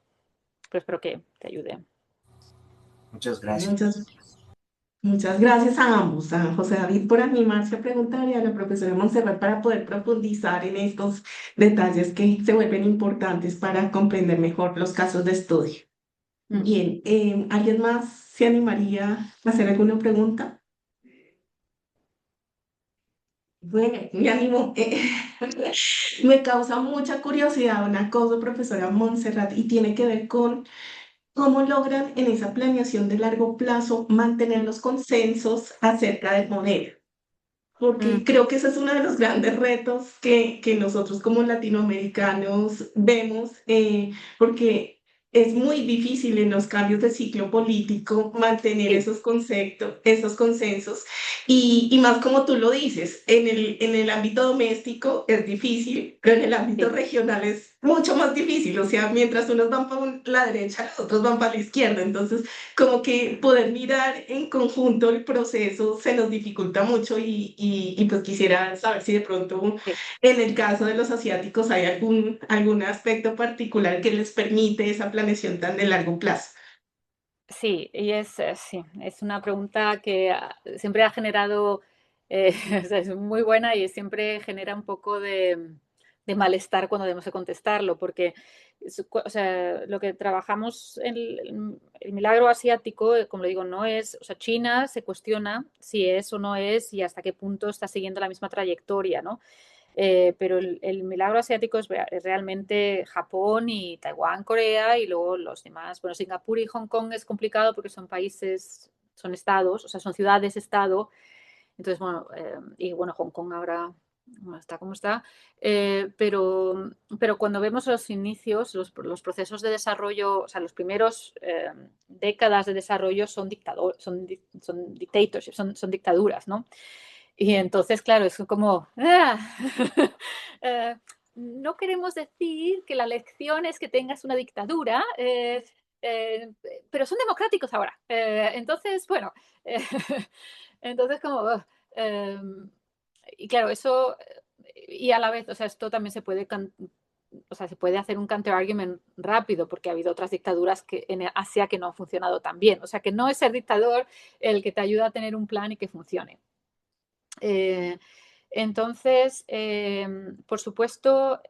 Pero espero que te ayude. Muchas gracias. Muchas gracias a ambos, a José David por animarse a preguntar, y a la profesora Montserrat para poder profundizar en estos detalles que se vuelven importantes para comprender mejor los casos de estudio. Bien, ¿alguien más se animaría a hacer alguna pregunta? Bueno, me animo. Me causa mucha curiosidad una cosa, profesora Montserrat, y tiene que ver con cómo logran en esa planeación de largo plazo mantener los consensos acerca del modelo. Porque creo que ese es uno de los grandes retos que nosotros como latinoamericanos vemos, porque es muy difícil en los cambios de ciclo político mantener Sí, esos conceptos, esos consensos, y más como tú lo dices, en el ámbito doméstico es difícil, pero en el ámbito sí. regional es mucho más difícil. O sea, mientras unos van para la derecha, los otros van para la izquierda. Entonces, como que poder mirar en conjunto el proceso se nos dificulta mucho, y pues quisiera saber si de pronto Sí. en el caso de los asiáticos hay algún aspecto particular que les permite esa planeación tan de largo plazo. Sí, y sí, es una pregunta que siempre ha generado, o sea, es muy buena, y siempre genera un poco de malestar cuando debemos de contestarlo, porque o sea, lo que trabajamos en el milagro asiático, como le digo, no es, o sea, China se cuestiona si es o no es, y hasta qué punto está siguiendo la misma trayectoria, ¿no? Pero el milagro asiático es realmente Japón y Taiwán, Corea, y luego los demás. Bueno, Singapur y Hong Kong es complicado porque son países, son estados, o sea, son ciudades-estado. Entonces, bueno, y bueno, Hong Kong ahora está como está. Pero cuando vemos los inicios, los procesos de desarrollo, o sea, los primeros décadas de desarrollo son dictatorships, son dictaduras, ¿no? Y entonces, claro, es como, eh, no queremos decir que la lección es que tengas una dictadura, eh, pero son democráticos ahora. Entonces, bueno, eh, entonces como, y claro, eso, y a la vez, o sea, esto también se puede, o sea, se puede hacer un counter argument rápido, porque ha habido otras dictaduras en Asia que no han funcionado tan bien. O sea, que no es ser dictador el que te ayuda a tener un plan y que funcione. Entonces, por supuesto,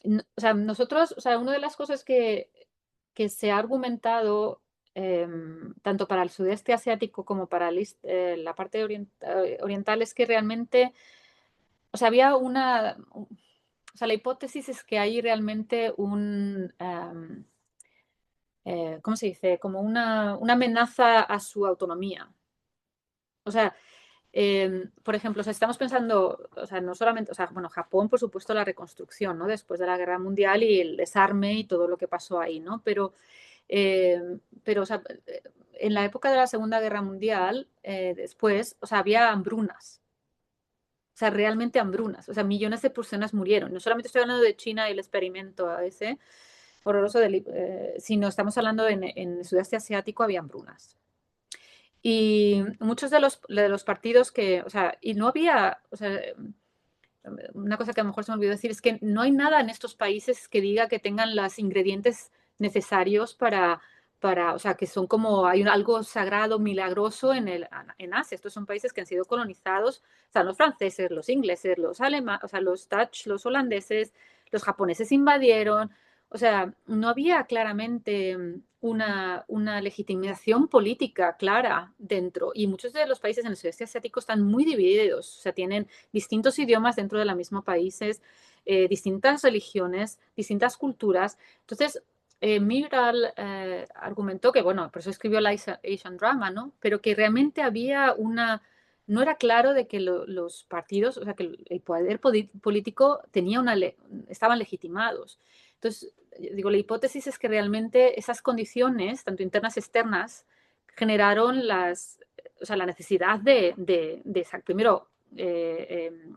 o sea, nosotros, o sea, una de las cosas que se ha argumentado tanto para el sudeste asiático como para la parte oriental es que realmente, o sea, o sea, la hipótesis es que hay realmente ¿cómo se dice? Como una amenaza a su autonomía. O sea, por ejemplo, o sea, estamos pensando, o sea, no solamente, o sea, bueno, Japón, por supuesto, la reconstrucción, ¿no? Después de la Guerra Mundial y el desarme y todo lo que pasó ahí, ¿no? Pero o sea, en la época de la Segunda Guerra Mundial, después, o sea, había hambrunas. O sea, realmente hambrunas. O sea, millones de personas murieron. No solamente estoy hablando de China y el experimento ese horroroso, sino estamos hablando en el sudeste asiático había hambrunas. Y muchos de los partidos que, o sea, y no había, o sea, una cosa que a lo mejor se me olvidó decir es que no hay nada en estos países que diga que tengan los ingredientes necesarios o sea, que son como, hay algo sagrado, milagroso en Asia. Estos son países que han sido colonizados, o sea, los franceses, los ingleses, los alemanes, o sea, los Dutch, los holandeses, los japoneses invadieron. O sea, no había claramente una legitimación política clara dentro. Y muchos de los países en el sudeste asiático están muy divididos. O sea, tienen distintos idiomas dentro de los mismos países, distintas religiones, distintas culturas. Entonces, Migral argumentó que, bueno, por eso escribió la Asian Drama, ¿no? Pero que realmente había no era claro de que los partidos, o sea, que el poder político estaban legitimados. Entonces, digo, la hipótesis es que realmente esas condiciones, tanto internas y externas, generaron o sea, la necesidad primero,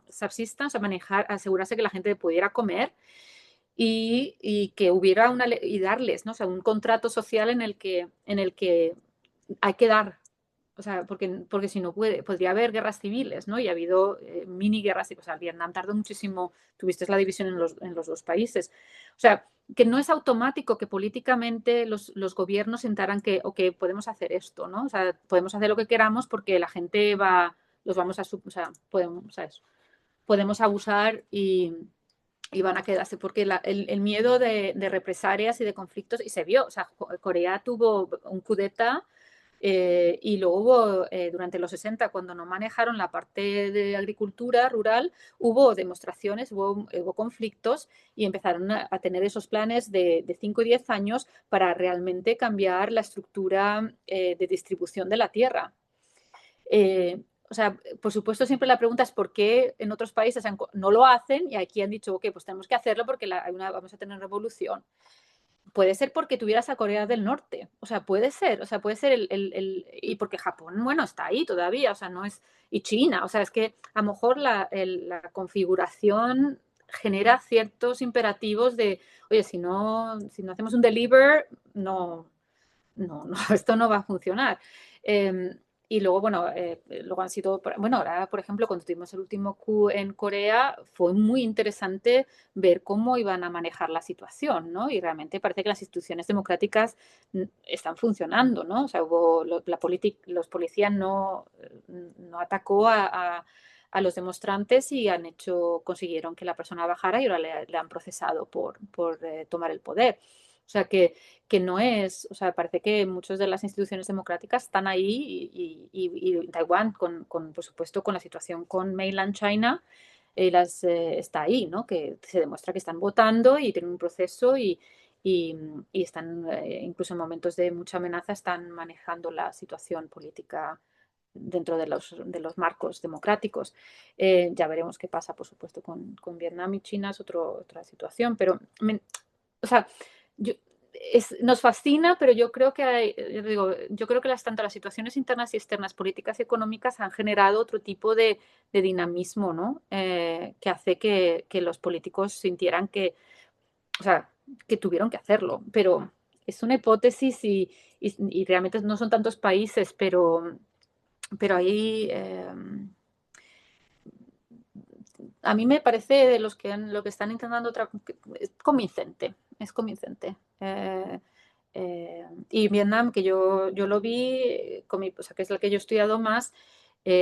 subsistence, o sea, asegurarse que la gente pudiera comer y que hubiera y darles, ¿no? O sea, un contrato social en el que hay que dar, o sea, porque si no podría haber guerras civiles, ¿no? Y ha habido mini guerras, o sea, Vietnam tardó muchísimo, tuviste la división en los dos países. O sea, que no es automático que políticamente los gobiernos sentaran que, ok, podemos hacer esto, ¿no? O sea, podemos hacer lo que queramos porque la gente los vamos o sea, podemos abusar y van a quedarse, porque el miedo de represalias y de conflictos, y se vio, o sea, Corea tuvo un coup d'etat y luego hubo, durante los 60, cuando no manejaron la parte de agricultura rural, hubo demostraciones, hubo conflictos y empezaron a tener esos planes de 5 y 10 años para realmente cambiar la estructura de distribución de la tierra. O sea, por supuesto, siempre la pregunta es por qué en otros países no lo hacen y aquí han dicho, ok, pues tenemos que hacerlo porque vamos a tener revolución. Puede ser porque tuvieras a Corea del Norte, o sea, puede ser y porque Japón, bueno, está ahí todavía, o sea, no es, y China, o sea, es que a lo mejor la configuración genera ciertos imperativos de, oye, si no hacemos un deliver, esto no va a funcionar. Y luego, bueno, luego han sido, bueno, ahora, por ejemplo, cuando tuvimos el último coup en Corea, fue muy interesante ver cómo iban a manejar la situación, ¿no? Y realmente parece que las instituciones democráticas están funcionando, ¿no? O sea, los policías no atacó a los demonstrantes y consiguieron que la persona bajara y ahora le han procesado por tomar el poder. O sea, que no es, o sea, parece que muchas de las instituciones democráticas están ahí y Taiwán, por supuesto, con la situación con Mainland China, está ahí, ¿no? Que se demuestra que están votando y tienen un proceso y están, incluso en momentos de mucha amenaza, están manejando la situación política dentro de los marcos democráticos. Ya veremos qué pasa, por supuesto, con Vietnam y China, es otra situación, pero, o sea, yo, nos fascina, pero yo creo que yo creo que tanto las situaciones internas y externas, políticas y económicas, han generado otro tipo de dinamismo, ¿no? Que hace que los políticos sintieran o sea, que tuvieron que hacerlo. Pero es una hipótesis y realmente no son tantos países, pero ahí a mí me parece de lo que están intentando es convincente, es convincente. Y Vietnam, que yo lo vi, o sea, que es el que yo he estudiado más,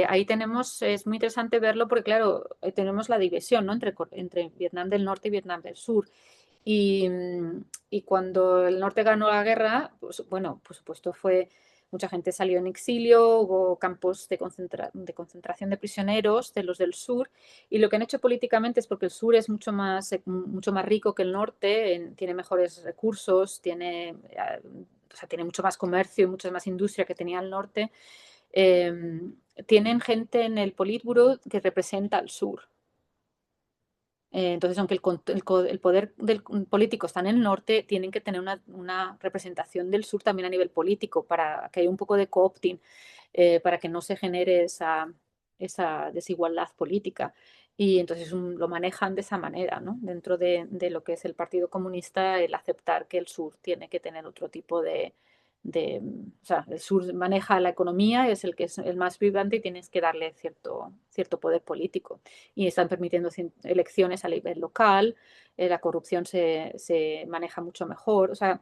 ahí tenemos, es muy interesante verlo porque, claro, tenemos la división, ¿no? Entre Vietnam del Norte y Vietnam del Sur. Y, y cuando el norte ganó la guerra, pues, bueno, por supuesto mucha gente salió en exilio, hubo campos de concentración de prisioneros de los del sur, y lo que han hecho políticamente es porque el sur es mucho más rico que el norte, tiene mejores recursos, o sea, tiene mucho más comercio y mucha más industria que tenía el norte. eh, Tienen gente en el Politburo que representa al sur. Entonces, aunque el poder político está en el norte, tienen que tener una representación del sur también a nivel político para que haya un poco de co-opting, para que no se genere esa desigualdad política. Y entonces lo manejan de esa manera, ¿no? Dentro de lo que es el Partido Comunista, el aceptar que el sur tiene que tener otro tipo o sea, el sur maneja la economía, es el que es el más vibrante y tienes que darle cierto poder político. Y están permitiendo elecciones a nivel local, la corrupción se maneja mucho mejor. O sea,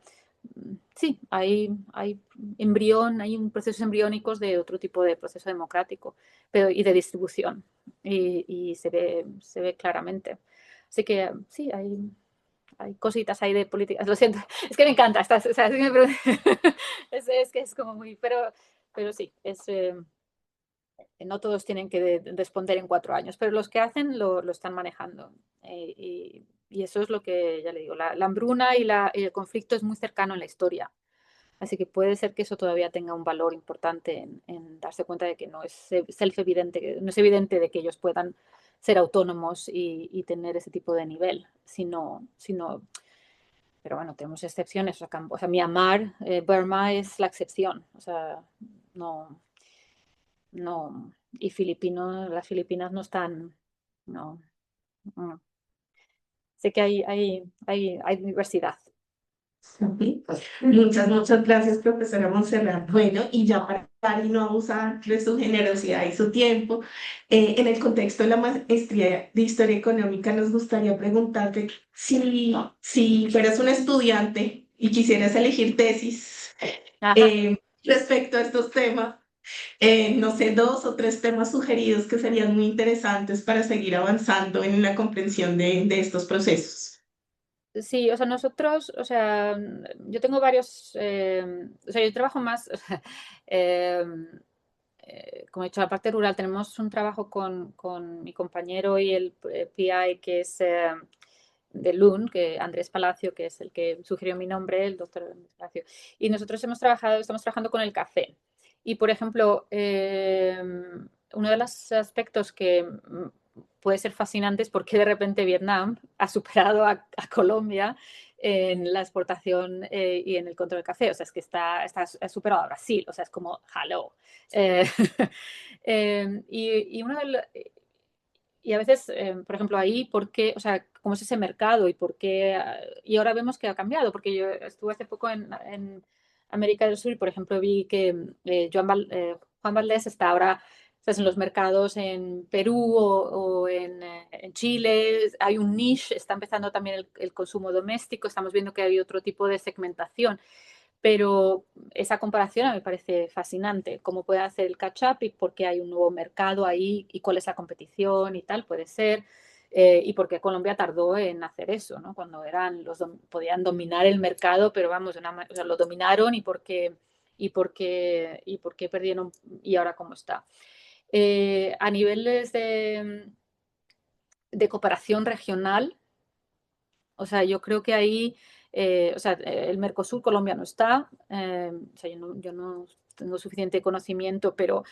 sí, hay hay un procesos embriónicos de otro tipo de proceso democrático y de distribución. Y se ve claramente. Así que sí, hay cositas ahí de políticas. Lo siento, es que me encanta. O sea, es que es como muy. Pero sí, no todos tienen que responder en 4 años, pero los que hacen lo están manejando. Y eso es lo que, ya le digo, la hambruna y el conflicto es muy cercano en la historia. Así que puede ser que eso todavía tenga un valor importante en darse cuenta de que no es self-evidente, no es evidente de que ellos puedan ser autónomos y tener ese tipo de nivel, pero bueno, tenemos excepciones. O sea, Myanmar, Burma es la excepción. O sea, no, no, y las Filipinas no están, no, no. Sé que hay diversidad. Sí. Muchas gracias, profesora Montserrat. Bueno, y ya para y no abusar de su generosidad y su tiempo, en el contexto de la maestría de Historia Económica, nos gustaría preguntarte si fueras un estudiante y quisieras elegir tesis Ajá. respecto a estos temas, no sé, 2 o 3 temas sugeridos que serían muy interesantes para seguir avanzando en la comprensión de estos procesos. Sí, o sea, nosotros, o sea, yo tengo varios, o sea, yo trabajo más, o sea, como he dicho, la parte rural, tenemos un trabajo con mi compañero y el PI que es de LUN, que Andrés Palacio, que es el que sugirió mi nombre, el doctor Andrés Palacio. Y nosotros estamos trabajando con el café. Y, por ejemplo, uno de los aspectos que puede ser fascinante es por qué de repente Vietnam ha superado a Colombia en la exportación y en el control del café. O sea, es que ha superado a Brasil. O sea, es como, hello. Eh, y a veces, por ejemplo, ahí, ¿por qué? O sea, ¿cómo es ese mercado y por qué? Y ahora vemos que ha cambiado, porque yo estuve hace poco en América del Sur y, por ejemplo, vi que Juan Valdés está ahora, ¿sabes? En los mercados en Perú o en Chile. Hay un niche, está empezando también el consumo doméstico, estamos viendo que hay otro tipo de segmentación. Pero esa comparación a mí me parece fascinante. Cómo puede hacer el catch-up y por qué hay un nuevo mercado ahí y cuál es la competición y tal, puede ser. Y por qué Colombia tardó en hacer eso, ¿no? Cuando podían dominar el mercado, pero vamos, o sea, lo dominaron y por qué perdieron y ahora cómo está. A niveles de cooperación regional, o sea, yo creo que ahí, o sea, el Mercosur, Colombia no está, o sea, yo no tengo suficiente conocimiento, pero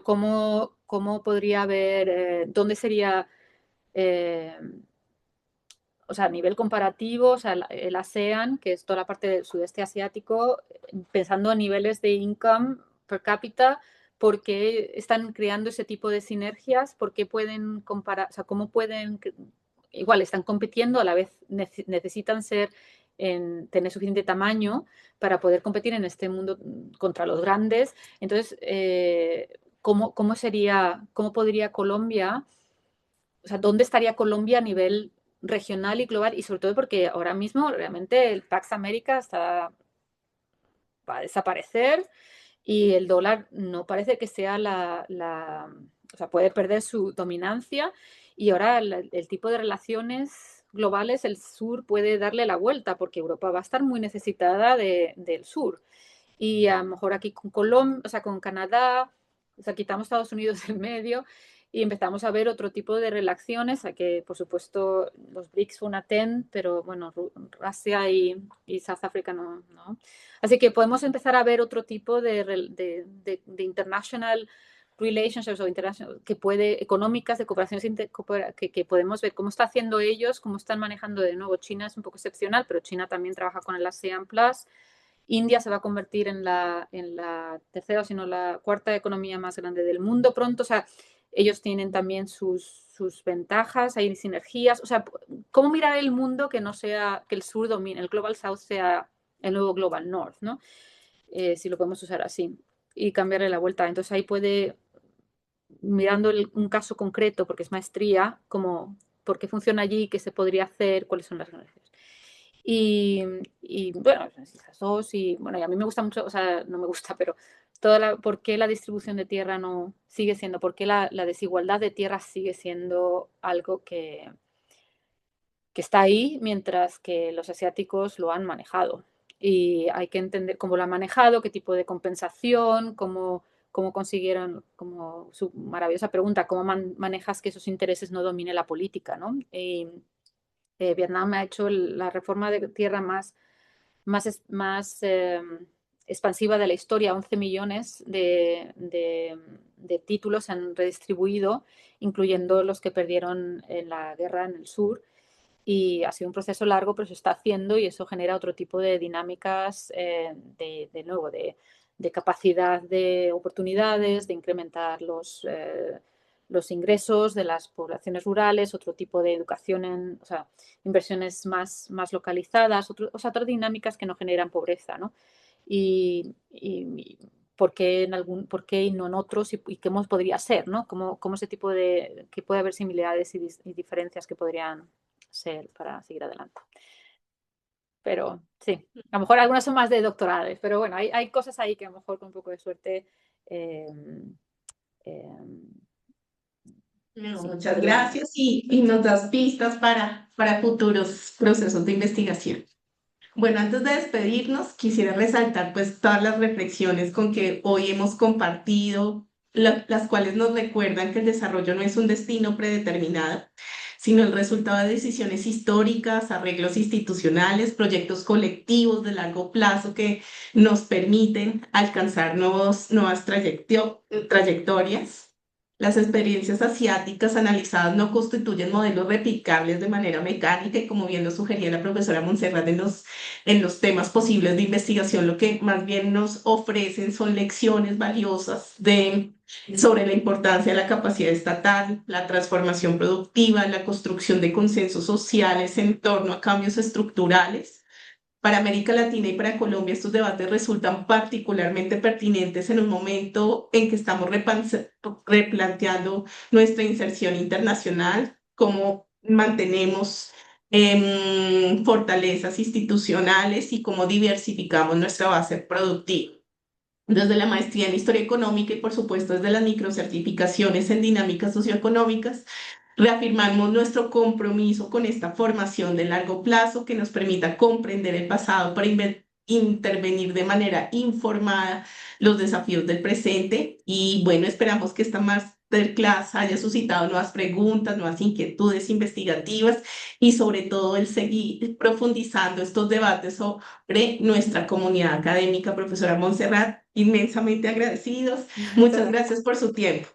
¿cómo podría haber, dónde sería, eh, o sea, a nivel comparativo, o sea, el ASEAN, que es toda la parte del sudeste asiático, pensando a niveles de income per cápita, ¿por qué están creando ese tipo de sinergias? ¿Por qué pueden comparar, o sea, cómo pueden, igual están compitiendo, a la vez necesitan tener suficiente tamaño para poder competir en este mundo contra los grandes? Entonces, cómo podría Colombia, o sea, dónde estaría Colombia a nivel regional y global? Y sobre todo porque ahora mismo realmente el Pax América está va a desaparecer y el dólar no parece que sea o sea, puede perder su dominancia y ahora el tipo de relaciones globales, el sur puede darle la vuelta porque Europa va a estar muy necesitada del sur. Y a lo mejor aquí con Colombia, o sea, con Canadá, o sea, quitamos Estados Unidos del medio y empezamos a ver otro tipo de relaciones, a que por supuesto los BRICS son una TEN, pero bueno, Rusia y South Africa no, no. Así que podemos empezar a ver otro tipo de international relationships o international, económicas, de cooperaciones que podemos ver cómo está haciendo ellos, cómo están manejando de nuevo. China es un poco excepcional, pero China también trabaja con el ASEAN Plus. India se va a convertir en la tercera, sino la cuarta economía más grande del mundo pronto. O sea, ellos tienen también sus ventajas, hay sinergias. O sea, ¿cómo mirar el mundo que no sea, que el sur domine, el Global South sea el nuevo Global North, ¿no? Si lo podemos usar así y cambiarle la vuelta. Entonces ahí puede, mirando un caso concreto, porque es maestría, como por qué funciona allí, qué se podría hacer, cuáles son las ganancias. Y bueno, esas dos, y bueno, y a mí me gusta mucho, o sea, no me gusta, pero ¿por qué la distribución de tierra no sigue siendo, por qué la desigualdad de tierra sigue siendo algo que está ahí, mientras que los asiáticos lo han manejado? Y hay que entender cómo lo han manejado, qué tipo de compensación, cómo consiguieron, como su maravillosa pregunta, cómo manejas que esos intereses no domine la política, ¿no? Vietnam ha hecho la reforma de tierra más expansiva de la historia. 11 millones de títulos se han redistribuido, incluyendo los que perdieron en la guerra en el sur. Y ha sido un proceso largo, pero se está haciendo y eso genera otro tipo de dinámicas, de nuevo, de capacidad de oportunidades, de incrementar los ingresos de las poblaciones rurales, otro tipo de educación, o sea, inversiones más localizadas, o sea, otras dinámicas que no generan pobreza, ¿no? Y por qué por qué y no en otros y cómo podría ser, ¿no? Cómo ese tipo que puede haber similaridades y diferencias que podrían ser para seguir adelante. Pero sí, a lo mejor algunas son más de doctorales, pero bueno, hay cosas ahí que a lo mejor con un poco de suerte. Eh, eh, No, sí, muchas gracias y nos das pistas para futuros procesos de investigación. Bueno, antes de despedirnos, quisiera resaltar pues todas las reflexiones con que hoy hemos compartido, las cuales nos recuerdan que el desarrollo no es un destino predeterminado, sino el resultado de decisiones históricas, arreglos institucionales, proyectos colectivos de largo plazo que nos permiten alcanzar nuevas trayectorias. Las experiencias asiáticas analizadas no constituyen modelos replicables de manera mecánica y como bien lo sugería la profesora Montserrat en los temas posibles de investigación, lo que más bien nos ofrecen son lecciones valiosas sobre la importancia de la capacidad estatal, la transformación productiva, la construcción de consensos sociales en torno a cambios estructurales. Para América Latina y para Colombia estos debates resultan particularmente pertinentes en un momento en que estamos replanteando nuestra inserción internacional, cómo mantenemos fortalezas institucionales y cómo diversificamos nuestra base productiva. Desde la maestría en Historia Económica y, por supuesto, desde las microcertificaciones en dinámicas socioeconómicas, reafirmamos nuestro compromiso con esta formación de largo plazo que nos permita comprender el pasado para intervenir de manera informada los desafíos del presente. Y bueno, esperamos que esta masterclass haya suscitado nuevas preguntas, nuevas inquietudes investigativas y sobre todo el seguir profundizando estos debates sobre nuestra comunidad académica. Profesora Montserrat, inmensamente agradecidos. Muchas gracias por su tiempo.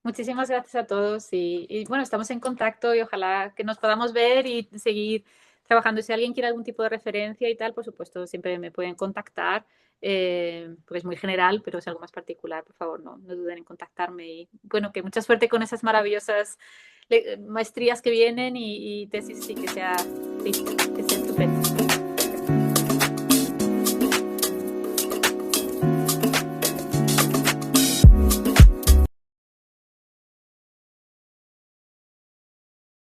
Muchísimas gracias a todos y bueno, estamos en contacto y ojalá que nos podamos ver y seguir trabajando. Si alguien quiere algún tipo de referencia y tal, por supuesto, siempre me pueden contactar, porque es muy general, pero si es algo más particular, por favor, no duden en contactarme. Y bueno, que mucha suerte con esas maravillosas maestrías que vienen y tesis, sí, que sea estupendo.